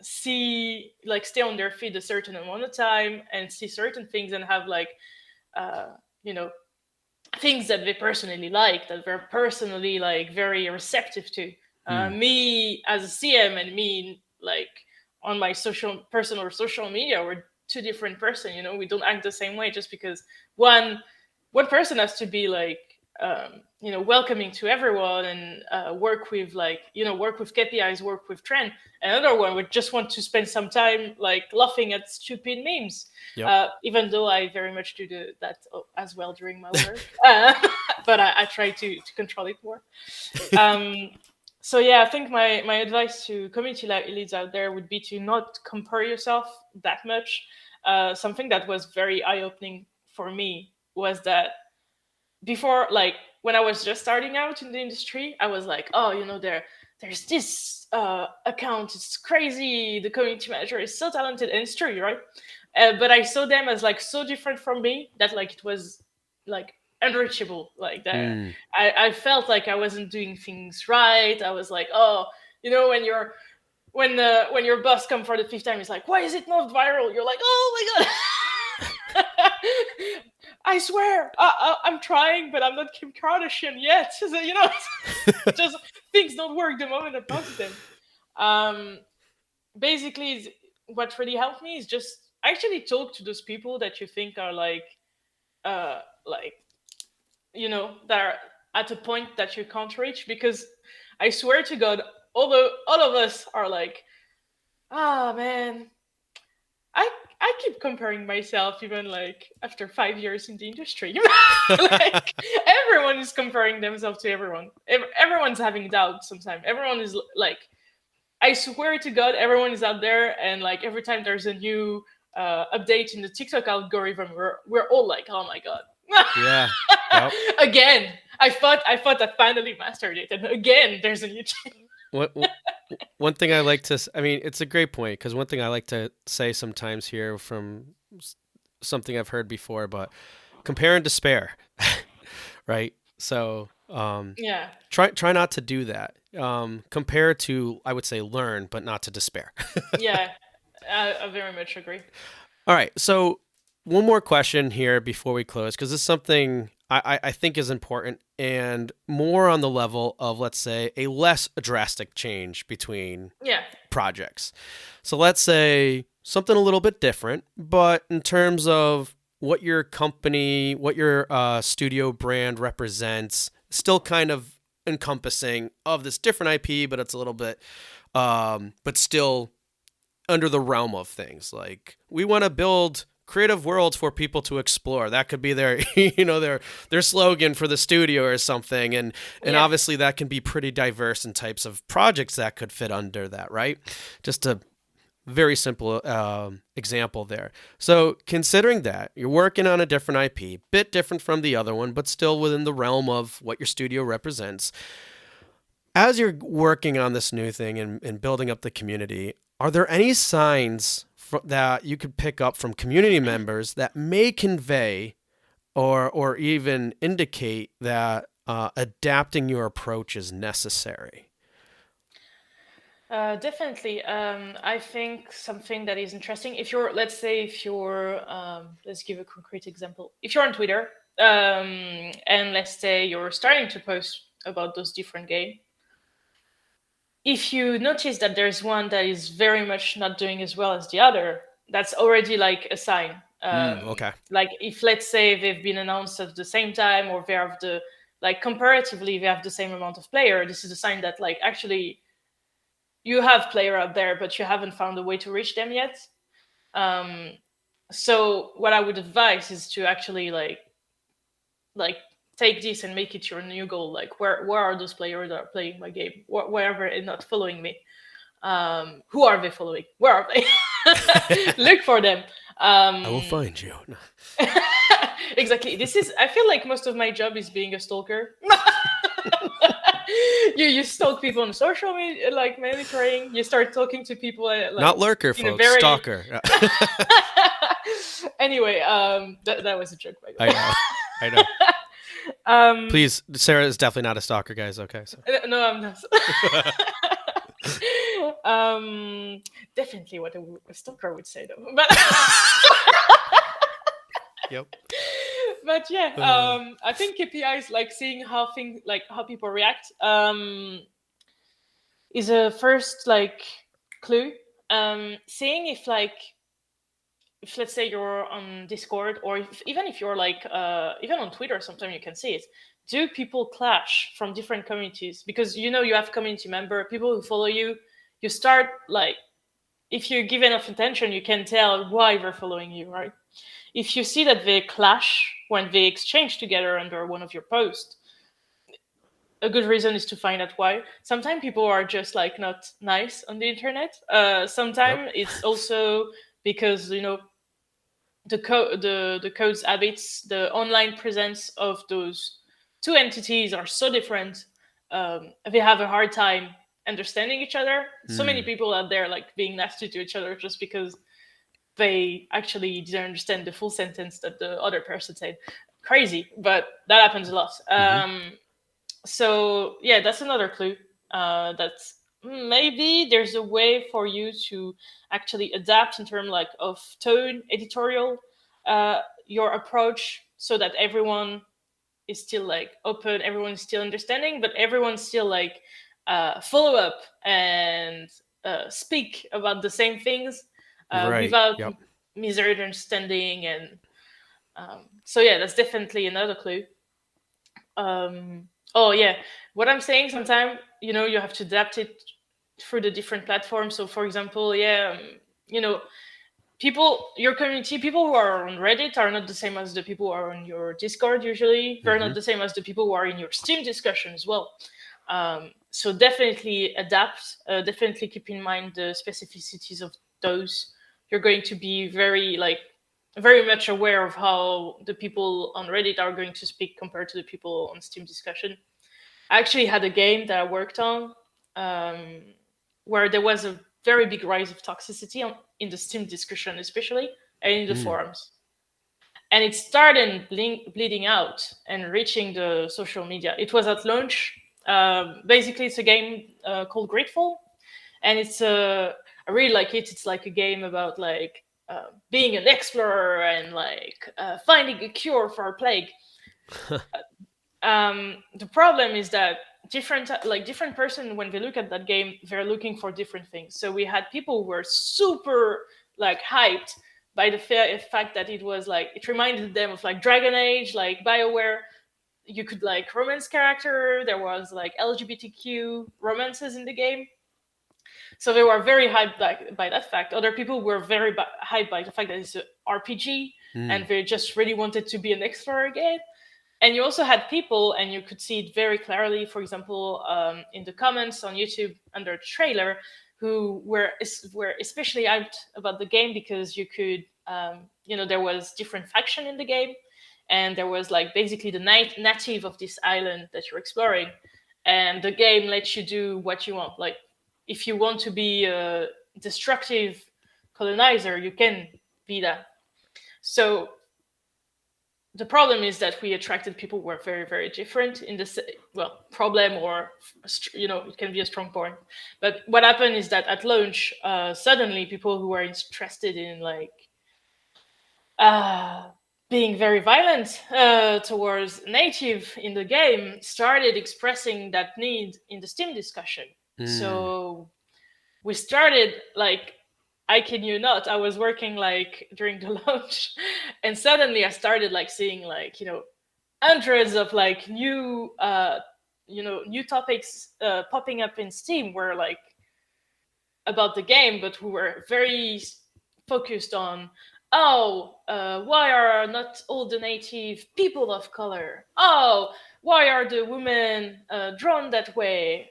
stay on their feet a certain amount of time and see certain things and have things that they personally like, that they're personally very receptive to. Me as a CM and me on my personal social media, we're two different person. We don't act the same way just because one person has to be welcoming to everyone and work with KPIs, work with trend. Another one would just want to spend some time laughing at stupid memes. Yep. Even though I very much do that as well during my work, but I try to control it more. So yeah, I think my advice to community leads out there would be to not compare yourself that much. Something that was very eye-opening for me was that before, when I was just starting out in the industry, I was like, oh, there's this account, it's crazy, the community manager is so talented, and it's true, right? But I saw them as so different from me that it was unreachable, that. I felt like I wasn't doing things right. I was like, oh, when your boss come for the fifth time, he's like, why is it not viral? You're like, oh my god. I swear, I'm trying, but I'm not Kim Kardashian yet. So, just things don't work the moment I post them. Basically, what really helped me is just actually talk to those people that you think are that are at a point that you can't reach. Because I swear to God, all of us are like, ah, man, I keep comparing myself even after 5 years in the industry. Everyone is comparing themselves to everyone. Everyone's having doubts sometimes. Everyone is I swear to God, everyone is out there, and every time there's a new update in the TikTok algorithm, we're all like, oh my God. Yeah. Yep. Again, I thought I finally mastered it, and again, there's a new change. One thing I like to, it's a great point, because one thing I like to say sometimes here from something I've heard before, but compare and despair, right? So try not to do that. Compare to, I would say, learn, but not to despair. Yeah, I very much agree. All right, so one more question here before we close, because this is something I think is important and more on the level of, let's say, a less drastic change between Yeah. projects. So let's say something a little bit different, but in terms of what your company, what your studio brand represents, still kind of encompassing of this different IP, but it's a little bit, but still under the realm of things. Like, we want to build creative worlds for people to explore. That could be their their slogan for the studio or something. And Yeah. obviously that can be pretty diverse in types of projects that could fit under that, right? Just a very simple example there. So considering that you're working on a different IP, bit different from the other one, but still within the realm of what your studio represents, as you're working on this new thing and building up the community, are there any signs that you could pick up from community members that may convey or even indicate that adapting your approach is necessary? Definitely. I think something that is interesting, if you're, let's say, if you're, let's give a concrete example. If you're on Twitter, and let's say you're starting to post about those different games, if you notice that there's one that is very much not doing as well as the other, that's already like a sign. Okay. Like, if, let's say, they've been announced at the same time, or they have the, like, comparatively they have the same amount of player, this is a sign that, like, actually you have player out there, but you haven't found a way to reach them yet. So what I would advise is to actually like take this and make it your new goal. Like, where are those players that are playing my game? Wherever and not following me. Who are they following? Where are they? Look for them. I will find you. Exactly. I feel like most of my job is being a stalker. You stalk people on social media, like monitoring. You start talking to people, like, Not lurker, in a folks. very- Stalker. Anyway, that was a joke, by the way. I know. Please, Sarah is definitely not a stalker, guys. Okay. So. No, I'm not. Definitely what a stalker would say, though. But Yep. but yeah, I think KPIs, like seeing how people react, is a first like clue. Seeing if let's say you're on Discord, or even if you're like even on Twitter, sometimes you can see it. Do people clash from different communities? Because you have community member, people who follow you. You start, like, if you give enough attention, you can tell why they're following you, right? If you see that they clash when they exchange together under one of your posts, a good reason is to find out why. Sometimes people are just like not nice on the internet. Sometimes it's also because the code's habits, the online presence of those two entities are so different. They have a hard time understanding each other. So many people out there like being nasty to each other just because they actually didn't understand the full sentence that the other person said. Crazy, but that happens a lot. So yeah, that's another clue. That maybe there's a way for you to actually adapt in terms like of tone, editorial, your approach, so that everyone is still like open, everyone is still understanding, but everyone's still like follow up and speak about the same things Right. without Yep. misunderstanding. And so yeah, that's definitely another clue. Oh yeah, what I'm saying, sometimes you have to adapt it through the different platforms. So for example, yeah, your community, people who are on Reddit are not the same as the people who are on your Discord. Usually they're not the same as the people who are in your Steam discussion as well. So definitely adapt, definitely keep in mind the specificities of those. You're going to be very much aware of how the people on Reddit are going to speak compared to the people on Steam discussion. I actually had a game that I worked on where there was a very big rise of toxicity in the Steam discussion, especially, and in the forums. And it started bleeding out and reaching the social media. It was at launch. Basically, it's a game called Grateful, and I really like it. It's like a game about like being an explorer and like finding a cure for a plague. The problem is that different person, when they look at that game, they're looking for different things. So we had people who were super like hyped by the fact that it was like, it reminded them of like Dragon Age, like BioWare. You could like romance character, there was like LGBTQ romances in the game. So they were very hyped by that fact. Other people were very hyped by the fact that it's an RPG, and they just really wanted to be an explorer again. And you also had people, and you could see it very clearly, for example, in the comments on YouTube under the trailer, who were especially hyped about the game because you could, there was different faction in the game, and there was like basically the native of this island that you're exploring, and the game lets you do what you want. Like, if you want to be a destructive colonizer, you can be that. So the problem is that we attracted people who were very, very different in this, problem, or, it can be a strong point. But what happened is that at launch, suddenly people who were interested in like being very violent towards native in the game started expressing that need in the Steam discussion. So we started like, I kid you not, I was working like during the launch, and suddenly I started like seeing like, hundreds of like new topics popping up in Steam, where like about the game, but who were very focused on, why are not all the native people of color? Oh, why are the women drawn that way?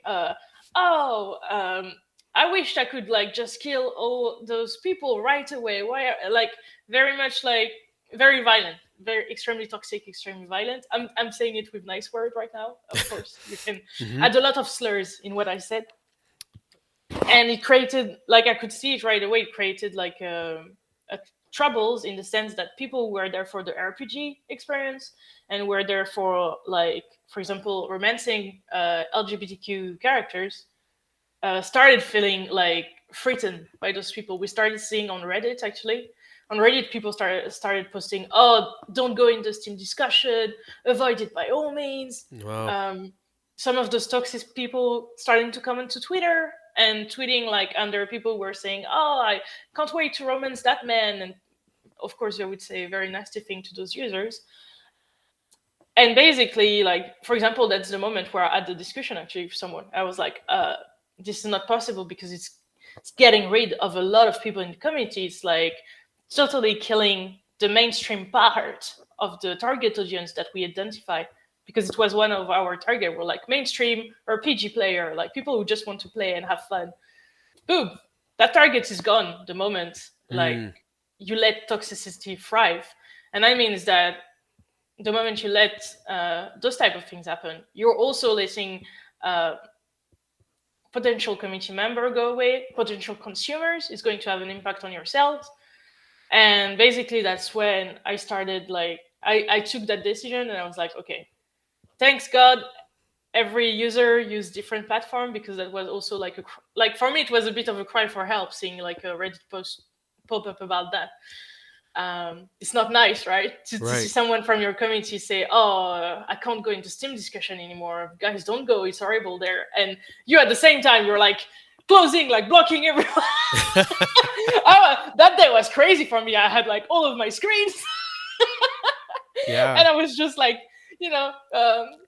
I wished I could like just kill all those people right away. Why are, like, very much like very violent, very extremely toxic, extremely violent. I'm saying it with nice word right now. Of course, you can add a lot of slurs in what I said. And it created, like, I could see it right away. It created like a troubles in the sense that people were there for the RPG experience and were there for, like, for example, romancing LGBTQ characters, started feeling like threatened by those people. We started seeing on Reddit, actually. On Reddit, people started posting, "Oh, don't go in the Steam discussion. Avoid it by all means." Wow. Some of those toxic people starting to comment to Twitter and tweeting like under people were saying, "Oh, I can't wait to romance that man." And of course, they would say a very nasty thing to those users. And basically, like, for example, that's the moment where I had the discussion actually with someone. I was like, this is not possible because it's getting rid of a lot of people in the community. It's like totally killing the mainstream part of the target audience that we identified, because it was one of our target. We're like mainstream RPG player, like people who just want to play and have fun. Boom, that target is gone the moment like you let toxicity thrive. And I mean is that the moment you let those type of things happen, you're also letting potential community member go away, potential consumers. Is going to have an impact on yourselves. And basically that's when I started, like, I took that decision and I was like, okay, thanks God every user used different platform, because that was also like like for me it was a bit of a cry for help seeing like a Reddit post pop up about that. It's not nice, right? To see someone from your community say, "Oh, I can't go into Steam discussion anymore. Guys, don't go. It's horrible there." And you at the same time, you're like closing, like blocking everyone. That day was crazy for me. I had like all of my screens. And I was just like,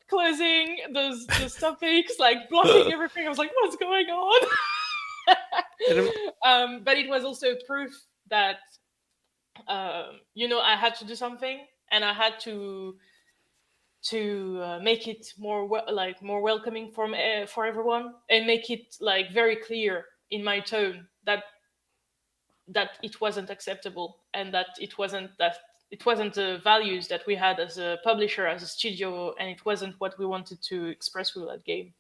closing those topics, like blocking everything. I was like, what's going on? But it was also proof that I had to do something, and I had to make it more more welcoming for everyone, and make it like very clear in my tone that it wasn't acceptable, and that it wasn't the values that we had as a publisher, as a studio, and it wasn't what we wanted to express with that game.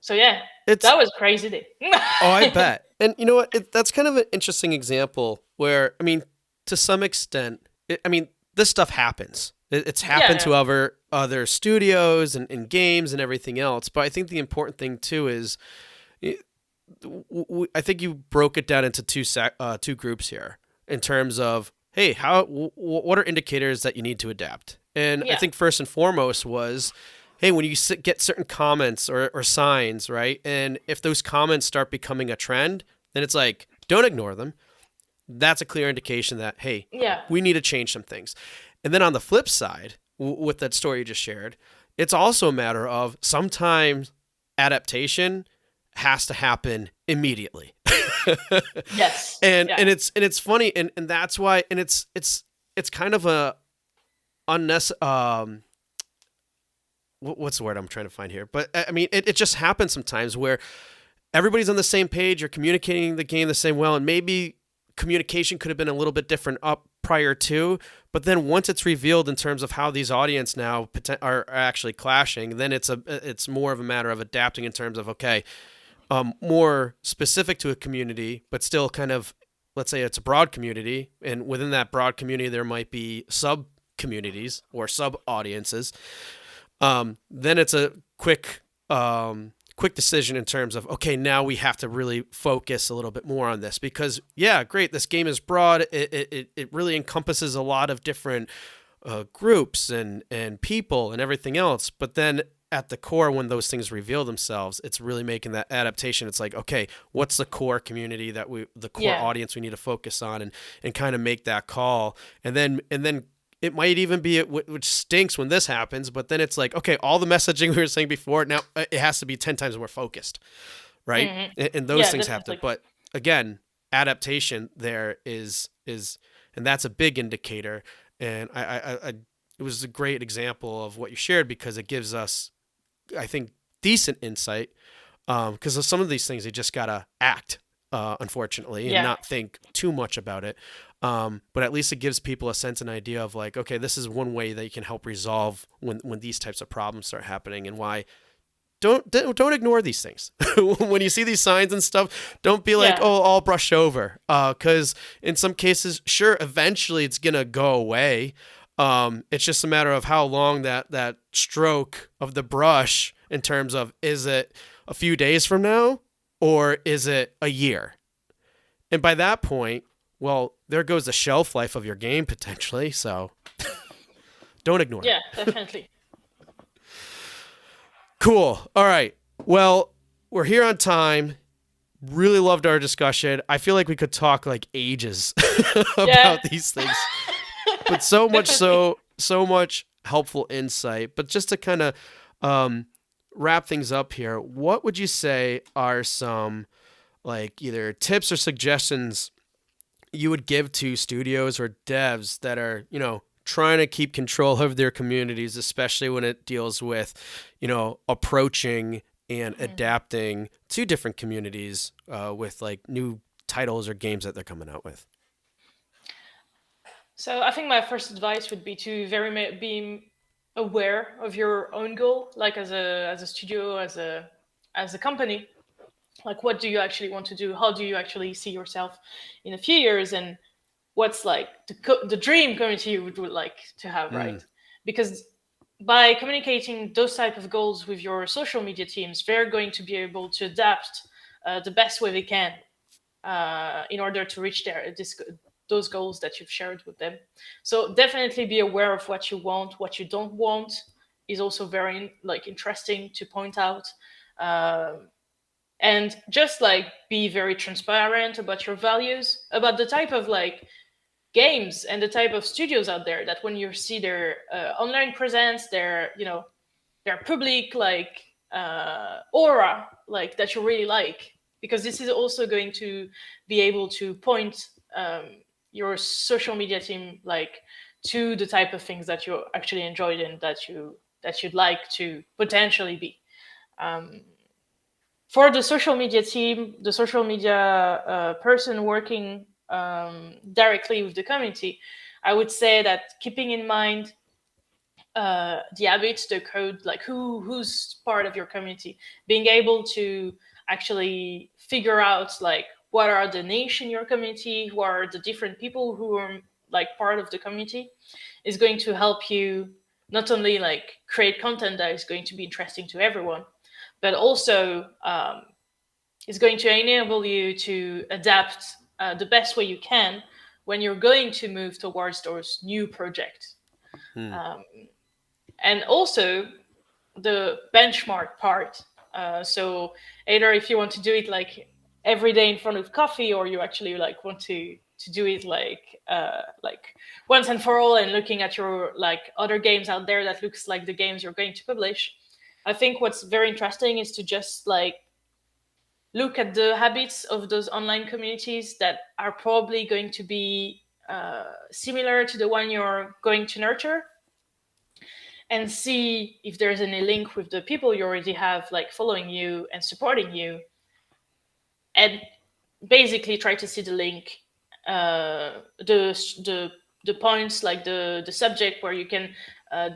So yeah, that was a crazy day. Oh, I bet. And you know what? That's kind of an interesting example where, I mean, to some extent, this stuff happens. It's happened to other studios and games and everything else. But I think the important thing too is I think you broke it down into two groups here in terms of, hey, what are indicators that you need to adapt? And I Yeah. think first and foremost was, hey, when you get certain comments or signs, right? And if those comments start becoming a trend, then it's like, don't ignore them. That's a clear indication that, hey, Yeah. we need to change some things. And then on the flip side, with that story you just shared, it's also a matter of sometimes adaptation has to happen immediately. Yes. and Yeah. and it's funny, and that's why, and it's kind of a unnecessary, what's the word I'm trying to find here? But I mean, it just happens sometimes where everybody's on the same page, you're communicating the game the same well, and maybe communication could have been a little bit different up prior to, but then once it's revealed in terms of how these audience now are actually clashing, then it's more of a matter of adapting in terms of, okay, more specific to a community, but still kind of, let's say it's a broad community, and within that broad community there might be sub communities or sub audiences. Then it's a quick decision in terms of, okay, now we have to really focus a little bit more on this, because yeah, great, this game is broad, it really encompasses a lot of different groups and people and everything else, but then at the core, when those things reveal themselves, it's really making that adaptation. It's like, okay, what's the core community the core Yeah. audience we need to focus on, and kind of make that call. And then it might even be, which stinks when this happens, but then it's like, okay, all the messaging we were saying before, now it has to be 10 times more focused, right? And those Yeah, things happen. definitely. But again, adaptation there is, and that's a big indicator. And it was a great example of what you shared, because it gives us, I think, decent insight, because of some of these things, you just gotta act, unfortunately, and Yeah. not think too much about it. But at least it gives people a sense and idea of like, okay, this is one way that you can help resolve when these types of problems start happening, and why don't ignore these things. When you see these signs and stuff, don't be like, Yeah. oh, I'll brush over, because in some cases, sure, eventually it's gonna go away. It's just a matter of how long that stroke of the brush, in terms of, is it a few days from now or is it a year? And by that point, well, there goes the shelf life of your game potentially. So don't ignore it. Yeah, definitely. Cool. All right. Well, we're here on time. Really loved our discussion. I feel like we could talk like ages about Yeah. these things, but so much, so much helpful insight. But just to kind of wrap things up here, what would you say are some, like, either tips or suggestions you would give to studios or devs that are, trying to keep control of their communities, especially when it deals with, approaching and adapting to different communities with like new titles or games that they're coming out with? So I think my first advice would be to be aware of your own goal, like as a studio, as a company. Like, what do you actually want to do? How do you actually see yourself in a few years? And what's like the dream community you would like to have, right? Because by communicating those type of goals with your social media teams, they're going to be able to adapt the best way they can in order to reach those goals that you've shared with them. So definitely be aware of what you want, what you don't want is also very like interesting to point out. And just like be very transparent about your values, about the type of like games and the type of studios out there that when you see their online presence, their public like aura, like that you really like, because this is also going to be able to point your social media team like to the type of things that you actually enjoyed and that you'd like to potentially be. For the social media team, the social media person working directly with the community, I would say that keeping in mind the habits, the code, like who's part of your community, being able to actually figure out like what are the niche in your community, who are the different people who are like part of the community, is going to help you not only like create content that is going to be interesting to everyone, but also is going to enable you to adapt the best way you can when you're going to move towards those new projects. And also the benchmark part. So either if you want to do it like every day in front of coffee, or you actually like want to do it like once and for all, and looking at your like other games out there that looks like the games you're going to publish. I think what's very interesting is to just like look at the habits of those online communities that are probably going to be similar to the one you're going to nurture, and see if there's any link with the people you already have like following you and supporting you, and basically try to see the link, the points, like the subject where you can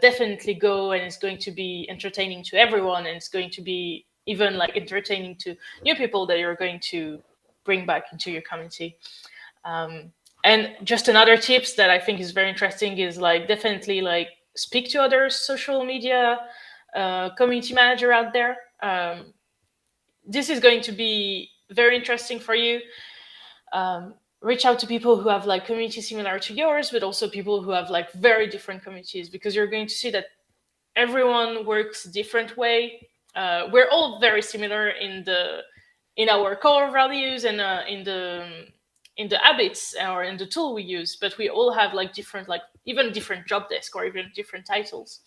definitely go, and it's going to be entertaining to everyone, and it's going to be even like entertaining to new people that you're going to bring back into your community. And just another tips that I think is very interesting is like definitely like speak to other social media community manager out there. This is going to be very interesting for you. Reach out to people who have like communities similar to yours, but also people who have like very different communities, because you're going to see that everyone works a different way. We're all very similar in our core values and in the habits or in the tool we use, but we all have like different, like even different job desk or even different titles.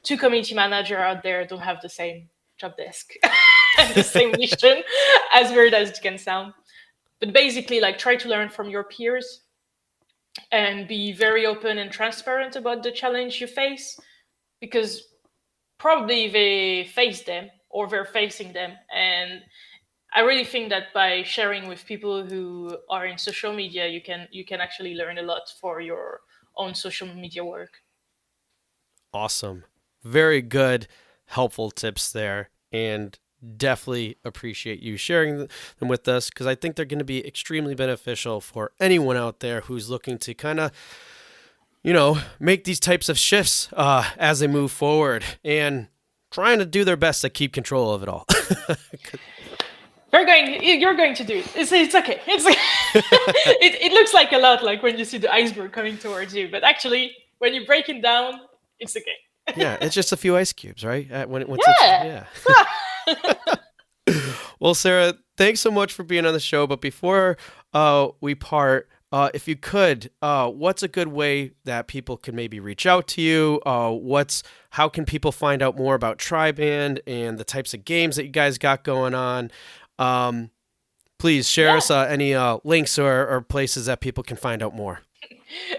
Two community manager out there don't have the same job desk and the same mission, as weird as it can sound. But basically, like try to learn from your peers and be very open and transparent about the challenge you face, because probably they face them or they're facing them. And I really think that by sharing with people who are in social media, you can actually learn a lot for your own social media work. Awesome. Very good, helpful tips there. And definitely appreciate you sharing them with us, because I think they're going to be extremely beneficial for anyone out there who's looking to kind of, make these types of shifts as they move forward and trying to do their best to keep control of it all. You're going to do it. It's okay. It looks like a lot, like when you see the iceberg coming towards you, but actually, when you break it down, it's okay. Yeah, it's just a few ice cubes, right? Yeah. Well, Sarah, thanks so much for being on the show. But before we part, if you could, what's a good way that people can maybe reach out to you? How can people find out more about Triband and the types of games that you guys got going on? Please share us any links or places that people can find out more.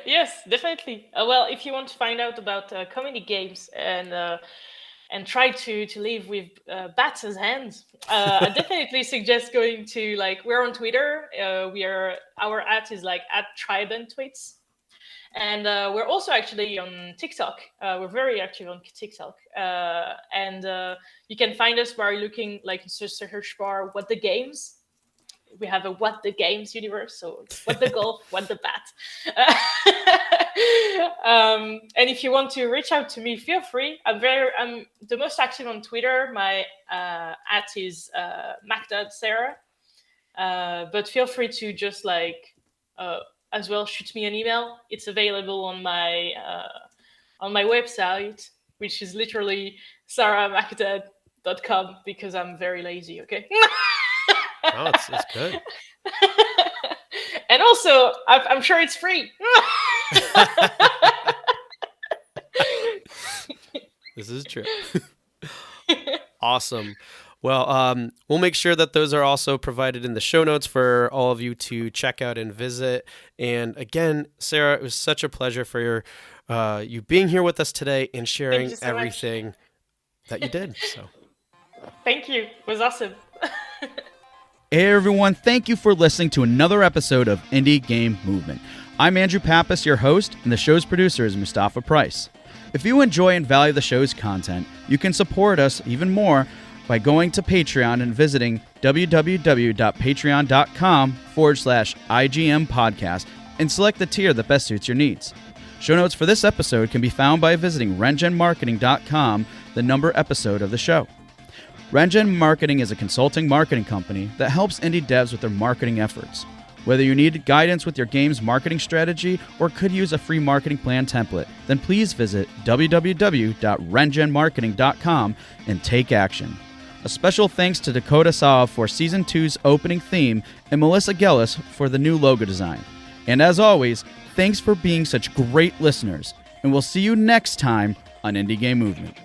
Yes, definitely. Well, if you want to find out about comedy games and try to live with bats as hands, I definitely suggest going to, like, we're on Twitter. Our @ is like @TribandTweets, and we're also actually on TikTok. We're very active on TikTok, and you can find us by looking like in search bar "What the Games." We have a What the Games universe, so what the golf, what the bat. And if you want to reach out to me, feel free. I'm the most active on Twitter. My @ is Makdad Sarah. But feel free to just as well shoot me an email. It's available on my website, which is literally sarahmakdad.com, because I'm very lazy. Okay. Oh, it's good. And also, I'm sure it's free. This is true. Awesome. Well, we'll make sure that those are also provided in the show notes for all of you to check out and visit. And again, Sarah, it was such a pleasure for you being here with us today and sharing everything that you did. So, thank you. It was awesome. Hey everyone, thank you for listening to another episode of Indie Game Movement. I'm Andrew Pappas, your host, and the show's producer is Mustafa Price. If you enjoy and value the show's content, you can support us even more by going to Patreon and visiting www.patreon.com/IGM podcast and select the tier that best suits your needs. Show notes for this episode can be found by visiting rengenmarketing.com, the number episode of the show. Rengen Marketing is a consulting marketing company that helps indie devs with their marketing efforts. Whether you need guidance with your game's marketing strategy or could use a free marketing plan template, then please visit www.rengenmarketing.com and take action. A special thanks to Dakota Saw for Season 2's opening theme and Melissa Gellis for the new logo design. And as always, thanks for being such great listeners, and we'll see you next time on Indie Game Movement.